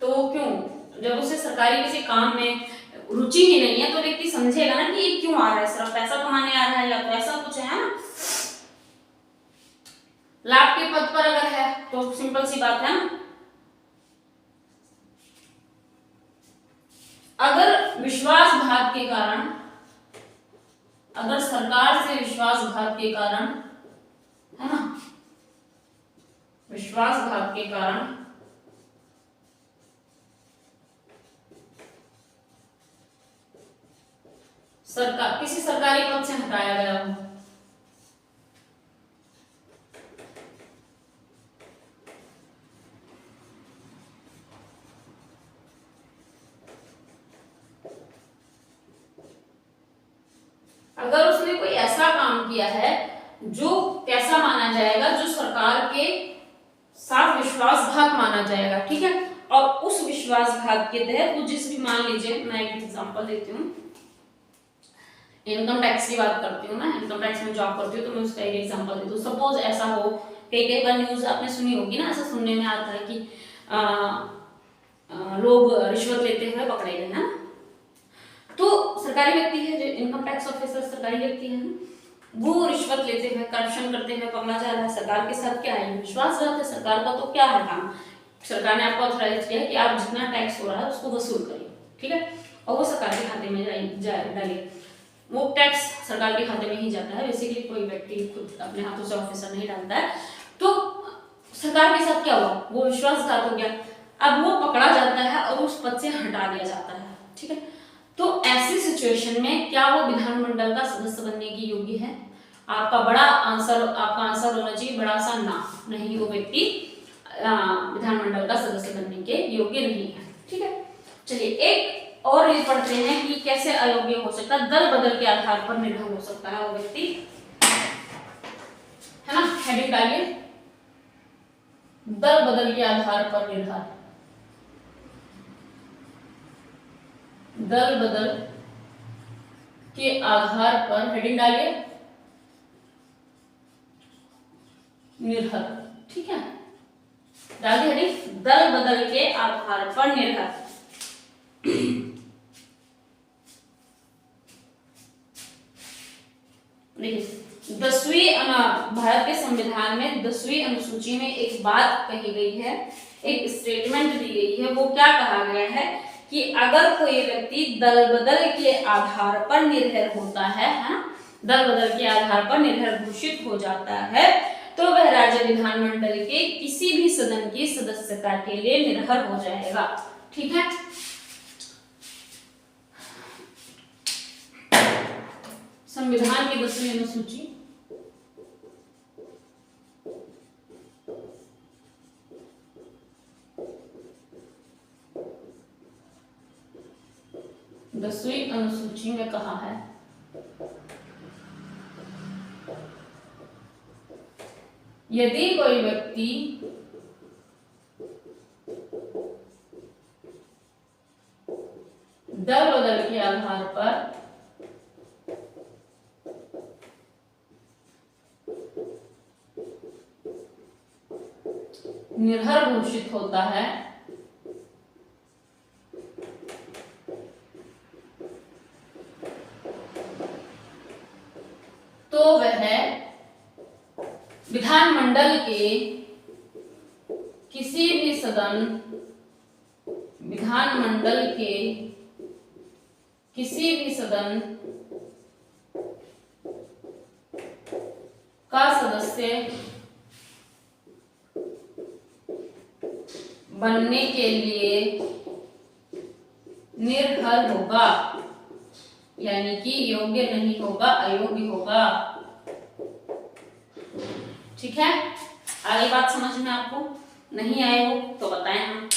तो क्यों, जब उसे सरकारी किसी काम में रुचि ही नहीं है तो व्यक्ति समझेगा ना कि ये क्यों आ रहा है, सिर्फ पैसा कमाने आ रहा है या तो ऐसा कुछ है ना, लाभ के पद पर अगर है तो सिंपल सी बात है ना। अगर विश्वासघात के कारण, अगर सरकार से विश्वासघात के कारण, है ना, विश्वासघात के कारण सरकार किसी सरकारी पद से हटाया गया हो, अगर उसने कोई ऐसा काम किया है जो कैसा माना जाएगा, जो सरकार के साथ विश्वासघात माना जाएगा, ठीक है, और उस विश्वासघात के तहत वो जिस भी, मान लीजिए मैं एक एग्जांपल देती हूँ, इनकम टैक्स की बात करती हूँ, मैं इनकम टैक्स में जॉब करती हूँ तो मैं उसका एक एग्जांपल देती हूँ। सपोज ऐसा हो, कई बार न्यूज आपने सुनी होगी ना, ऐसा सुनने में आता है कि लोग रिश्वत लेते हुए पकड़े गए हैं, तो सरकारी व्यक्ति है, जो इनकम टैक्स ऑफिसर सरकारी व्यक्ति है, वो रिश्वत लेते हुए, करप्शन करते हुए पकड़ा जा रहा है, सरकार के साथ क्या है, विश्वासघात है। सरकार का तो क्या है काम, सरकार ने आपको ऑथराइज किया है कि आप जितना टैक्स हो रहा है उसको वसूल करिए, ठीक है, और वो सरकार के खाते में डालिए। वो टैक्स सरकार के खाते में ही जाता है, बेसिकली कोई व्यक्ति खुद अपने हाथों से ऑफिसर नहीं डालता है। तो सरकार के साथ क्या हुआ, वो विश्वासघात हो गया। अब वो पकड़ा जाता है और उस पद से हटा दिया जाता है, ठीक है। तो ऐसी सिचुएशन में क्या वो विधानमंडल का सदस्य बनने की योग्य है? आपका आंसर होना चाहिए बड़ा सा ना, नहीं, वो व्यक्ति विधानमंडल का सदस्य बनने के योग्य नहीं है, ठीक है। चलिए एक और ये पढ़ते हैं कि कैसे अयोग्य हो सकता है, दल बदल के आधार पर निर्भर हो सकता है वो व्यक्ति, है ना। हेडिंग डालिए, दल बदल के आधार पर निर्भर, दल बदल के आधार पर, हेडिंग डालिए, निर्भर, ठीक है, डाल दी हेडिंग, दल बदल के आधार पर निर्भर। देखिए 10वीं भारत के संविधान में 10वीं अनुसूची में एक बात कही गई है, एक स्टेटमेंट दी गई है। वो क्या कहा गया है कि अगर कोई व्यक्ति दल बदल के आधार पर निर्भर होता है, दल बदल के आधार पर निर्भर घोषित हो जाता है, तो वह राज्य विधानमंडल के किसी भी सदन की सदस्यता के लिए निर्भर हो जाएगा, ठीक है। संविधान की 10वीं अनुसूची, दसवीं अनुसूची में कहा है यदि कोई व्यक्ति दल बदल के आधार पर निर्भर घोषित होता है, तो वह विधानमंडल के किसी भी सदन, विधानमंडल के किसी भी सदन का सदस्य बनने के लिए निर्भर होगा, यानी कि योग्य नहीं होगा, अयोग्य होगा, ठीक है। आगे बात समझ में आपको नहीं आए हो तो बताएं हम।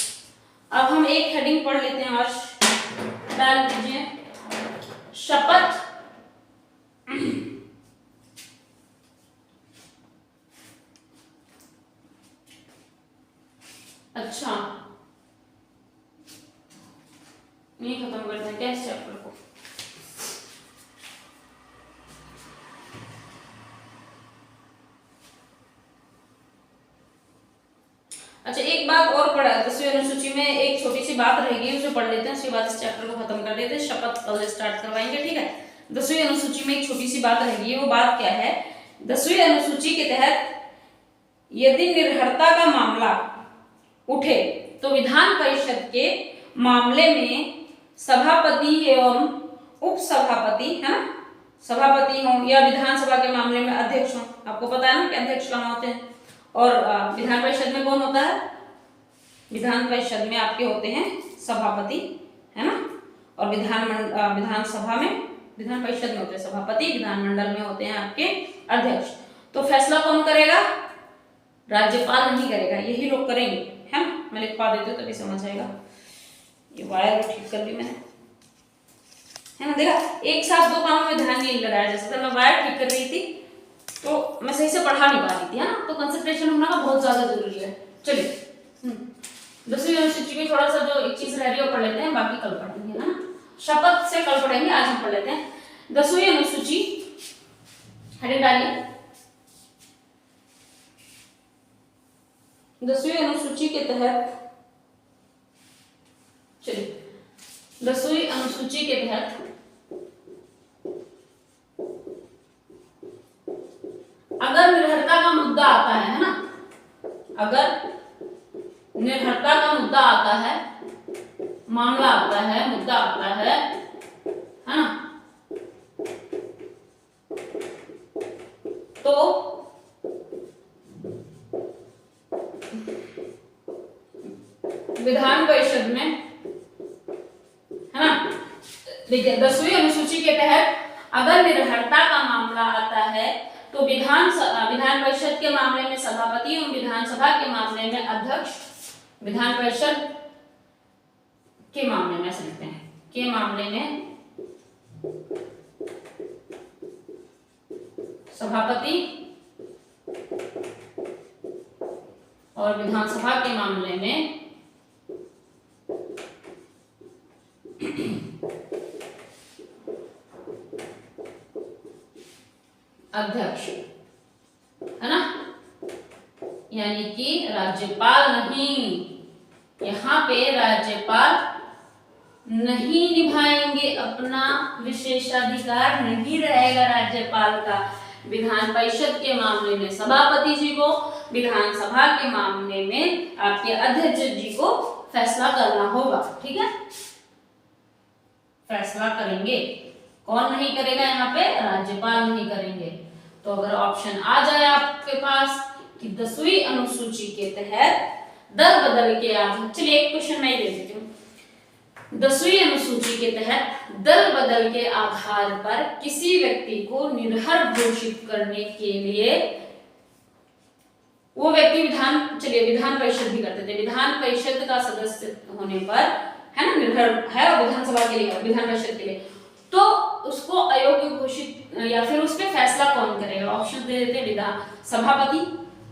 अब हम एक हेडिंग पढ़ लेते हैं और डाल दीजिए, शपथ अच्छा नहीं, खत्म करते हैं क्या इस चैप्टर को। अच्छा एक बात और पढ़ा, 10वीं अनुसूची में एक छोटी सी बात रहेगी, उसे पढ़ लेते हैं, उसके बाद इस चैप्टर को खत्म कर देते हैं। शपथ कल स्टार्ट करवाएंगे, ठीक है। 10वीं अनुसूची में एक छोटी सी बात रहेगी, वो बात क्या है, 10वीं अनुसूची के तहत यदि निर्भरता का मामला उठे तो विधान परिषद के मामले में सभापति एवं उपसभापति, है ना, सभापति हो या विधानसभा के मामले में अध्यक्ष हो, आपको पता है ना कि अध्यक्ष कहाँ होते हैं, और विधान परिषद में कौन होता है, विधान परिषद में आपके होते हैं सभापति, है ना, और विधानसभा में, विधान परिषद में होते हैं सभापति, विधानमंडल में होते हैं आपके अध्यक्ष। तो फैसला कौन करेगा, राज्यपाल नहीं करेगा, यही लोग करेंगे, है ना। मैं लिखवा देती हूँ तभी समझ आएगा। ये वायर को ठीक कर ली मैंने, है ना, देखा एक साथ दो कामों में ध्यान नहीं लगाया जा सकता। मैं वायर ठीक कर रही थी तो मैं सही से पढ़ा नहीं पा रही थी, है ना, तो कंसंट्रेशन होना बहुत ज्यादा जरूरी है। चलिए 10वीं अनुसूची में थोड़ा सा जो एक चीज रह रही है वो पढ़ लेते हैं, बाकी कल पढ़ेंगे, है ना, शपथ से कल पढ़ेंगे, आज हम पढ़ लेते हैं 10वीं अनुसूची। हेडिंग डालिए, 10वीं अनुसूची के तहत, चलिए 10वीं अनुसूची के तहत मामला आता है, मुद्दा आता है ना, तो विधान परिषद में, है ना, देखिए 10वीं अनुसूची के तहत अगर निर्भरता का मामला आता है तो विधान परिषद के मामले में सभापति एवं विधानसभा के मामले में अध्यक्ष, विधान परिषद के मामले में समझते हैं, के मामले में सभापति और विधानसभा के मामले में अध्यक्ष, है ना, यानी कि राज्यपाल नहीं, यहाँ पे राज्यपाल नहीं निभाएंगे अपना विशेषाधिकार, नहीं रहेगा राज्यपाल का। विधान परिषद के मामले में सभापति जी को, विधानसभा के मामले में आपके अध्यक्ष जी को फैसला करना होगा, ठीक है, फैसला करेंगे। कौन नहीं करेगा यहाँ पे? राज्यपाल नहीं करेंगे। तो अगर ऑप्शन आ जाए आपके पास कि 10वीं अनुसूची के तहत दल बदल के आधार, चलिए एक क्वेश्चन मैं दे देती हूँ। 10वीं अनुसूची के तहत दल बदल के आधार पर किसी व्यक्ति को निर्भर घोषित करने के लिए, वो व्यक्ति विधान परिषद भी करते थे, विधान परिषद का सदस्य होने पर, है ना, निर्भर है विधानसभा के लिए, विधान परिषद के लिए, तो उसको अयोग्य घोषित या फिर उस पर फैसला कौन करेगा? ऑप्शन दे देते हैं, विधान सभापति,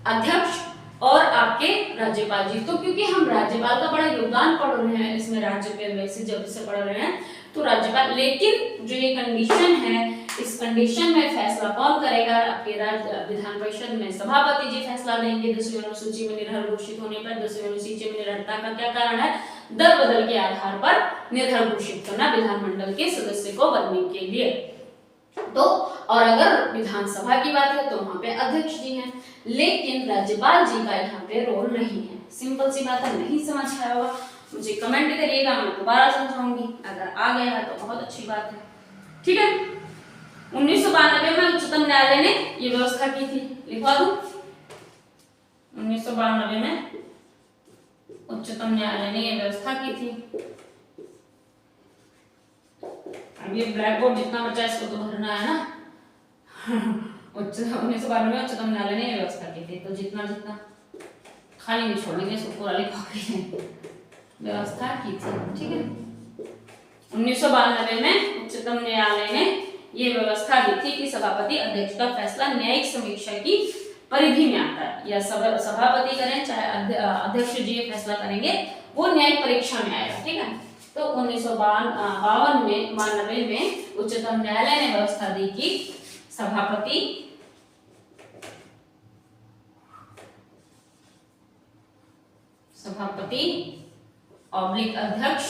अध्यक्ष और आपके राज्यपाल जी। तो क्योंकि हम राज्यपाल का बड़ा योगदान पढ़ रहे हैं इसमें, राज्य पे वैसे जब से पढ़ रहे हैं तो राज्यपाल, लेकिन जो ये कंडीशन है, इस कंडीशन में फैसला कौन करेगा? आपके विधान परिषद में सभापति जी फैसला देंगे। 10वीं अनुसूची में निर्भर घोषित होने पर, 10वीं अनुसूची में निर्भरता का क्या कारण है? दल बदल के आधार पर निर्भर घोषित करना विधानमंडल के सदस्य को बनने के लिए। तो और अगर विधानसभा की बात है तो वहां पे अध्यक्ष जी हैं, लेकिन राज्यपाल जी का यहाँ पे रोल नहीं है। सिंपल सी बात है, नहीं समझ आया होगा मुझे कमेंट करिएगा, मैं दोबारा समझाऊंगी। अगर आ गया है तो बहुत अच्छी बात है, ठीक है। 1992 में उच्चतम न्यायालय ने ये व्यवस्था की थी, लिखवा दूं। 1992 में उच्चतम न्यायालय ने ये व्यवस्था की थी। अब ये ब्लैक बोर्ड जितना बचा इसको तो भरना है ना। 1992 में उच्चतम न्यायालय ने ये व्यवस्था की थी, तो जितना जितना खाली नहीं छोड़ेंगे, इसको पूरा लिखा के व्यवस्था की थी, ठीक है। 1992 में उच्चतम न्यायालय ने ये व्यवस्था दी थी कि सभापति अध्यक्ष का फैसला न्यायिक समीक्षा की परिधि में आता है, या सभापति करें चाहे अध्यक्ष जी फैसला करेंगे, वो न्यायिक परीक्षा में आएगा, ठीक है। तो 1992 में उच्चतम न्यायालय ने व्यवस्था दी कि सभापति ऑब्लिक अध्यक्ष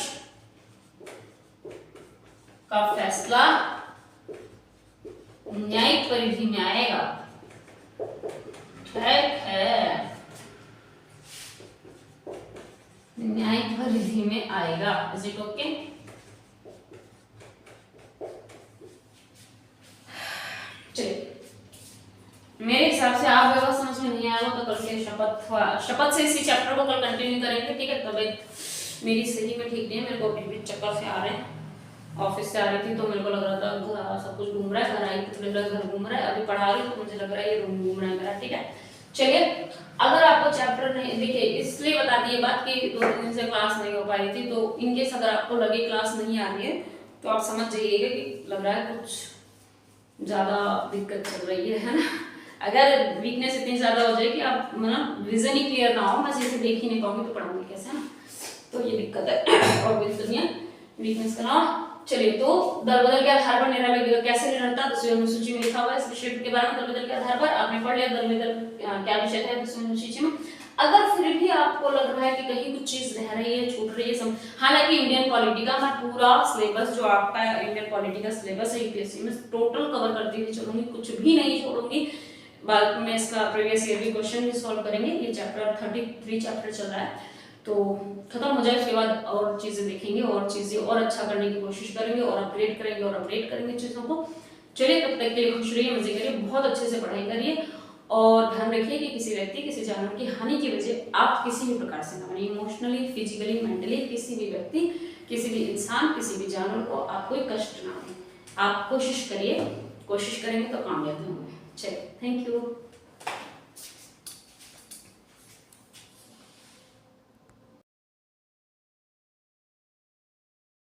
का फैसला न्यायिक परिधि में आएगा, ठीक है, न्यायिक परिधि में आएगा। Is it okay? चलिए, मेरे हिसाब से आप अगर समझ में नहीं आया तो कल के शपथ से इसी चैप्टर को कल कंटिन्यू करेंगे, ठीक है। तबीयत मेरी सही में ठीक नहीं है, मेरे को अभी चक्कर से आ रहे हैं, ऑफिस से आ रही थी तो मेरे को लग रहा था सब कुछ घूम रहा है, घर आई तो मेरा घर घूम रहा है, अभी पढ़ा रही तो मुझे लग रहा है ये रूम घूम रहा है मेरा, ठीक है। चलिए, अगर आपको चैप्टर नहीं देखिए, इसलिए बता दी ये बात कि 2 दिन से क्लास नहीं हो पाई थी, तो इनकेस अगर आपको लगे क्लास नहीं आ रही है तो आप समझ जाइएगा कि लग रहा है कुछ ज्यादा दिक्कत चल रही है ना। अगर वीकनेस इतनी ज्यादा हो जाए कि आप मतलब विजन ही क्लियर ना हो, मैं जैसे देख ही नहीं पाऊंगी तो पढ़ाऊंगी कैसे ना, तो ये दिक्कत है। और वीकनेस का ना, चलिए, तो दल बदल के आधार पर निर्णय लगेगा। कैसे निर्णय? 10वीं अनुसूची में लिखा हुआ है इस विषय के बारे में। दल बदल के आधार पर आपने पढ़ लिया दल बदल क्या विषय था 10वीं अनुसूची में। अगर फिर भी आपको लग रहा है कि कहीं कुछ चीज रह रही है, छूट रही है, हालांकि इंडियन पॉलिटी का मैं पूरा सिलेबस जो आपका इंडियन पॉलिटी का सिलेबस है यूपीएससी में टोटल कवर करती हुई चलूंगी, कुछ भी नहीं छोड़ूंगी। बाद में इसका प्रीवियस ईयर भी क्वेश्चन भी सॉल्व करेंगे। ये चैप्टर 33 चैप्टर चल रहा है, तो खत्म हो जाए उसके बाद और चीज़ें देखेंगे और चीज़ें और अच्छा करने की कोशिश करेंगे और अपग्रेड करेंगे चीज़ों को। चलिए तब तक के लिए खुश रहिए, मजे करिए, बहुत अच्छे से पढ़ाई करिए और ध्यान रखिए कि किसी व्यक्ति किसी जानवर की हानि की वजह आप किसी भी प्रकार से ना बने, इमोशनली, फिजिकली, मेंटली, किसी भी व्यक्ति, किसी भी इंसान, किसी भी जानवर को आप कोई कष्ट ना दे। आप कोशिश करिए, कोशिश करेंगे तो कामयाब होंगे। चलिए, थैंक यू।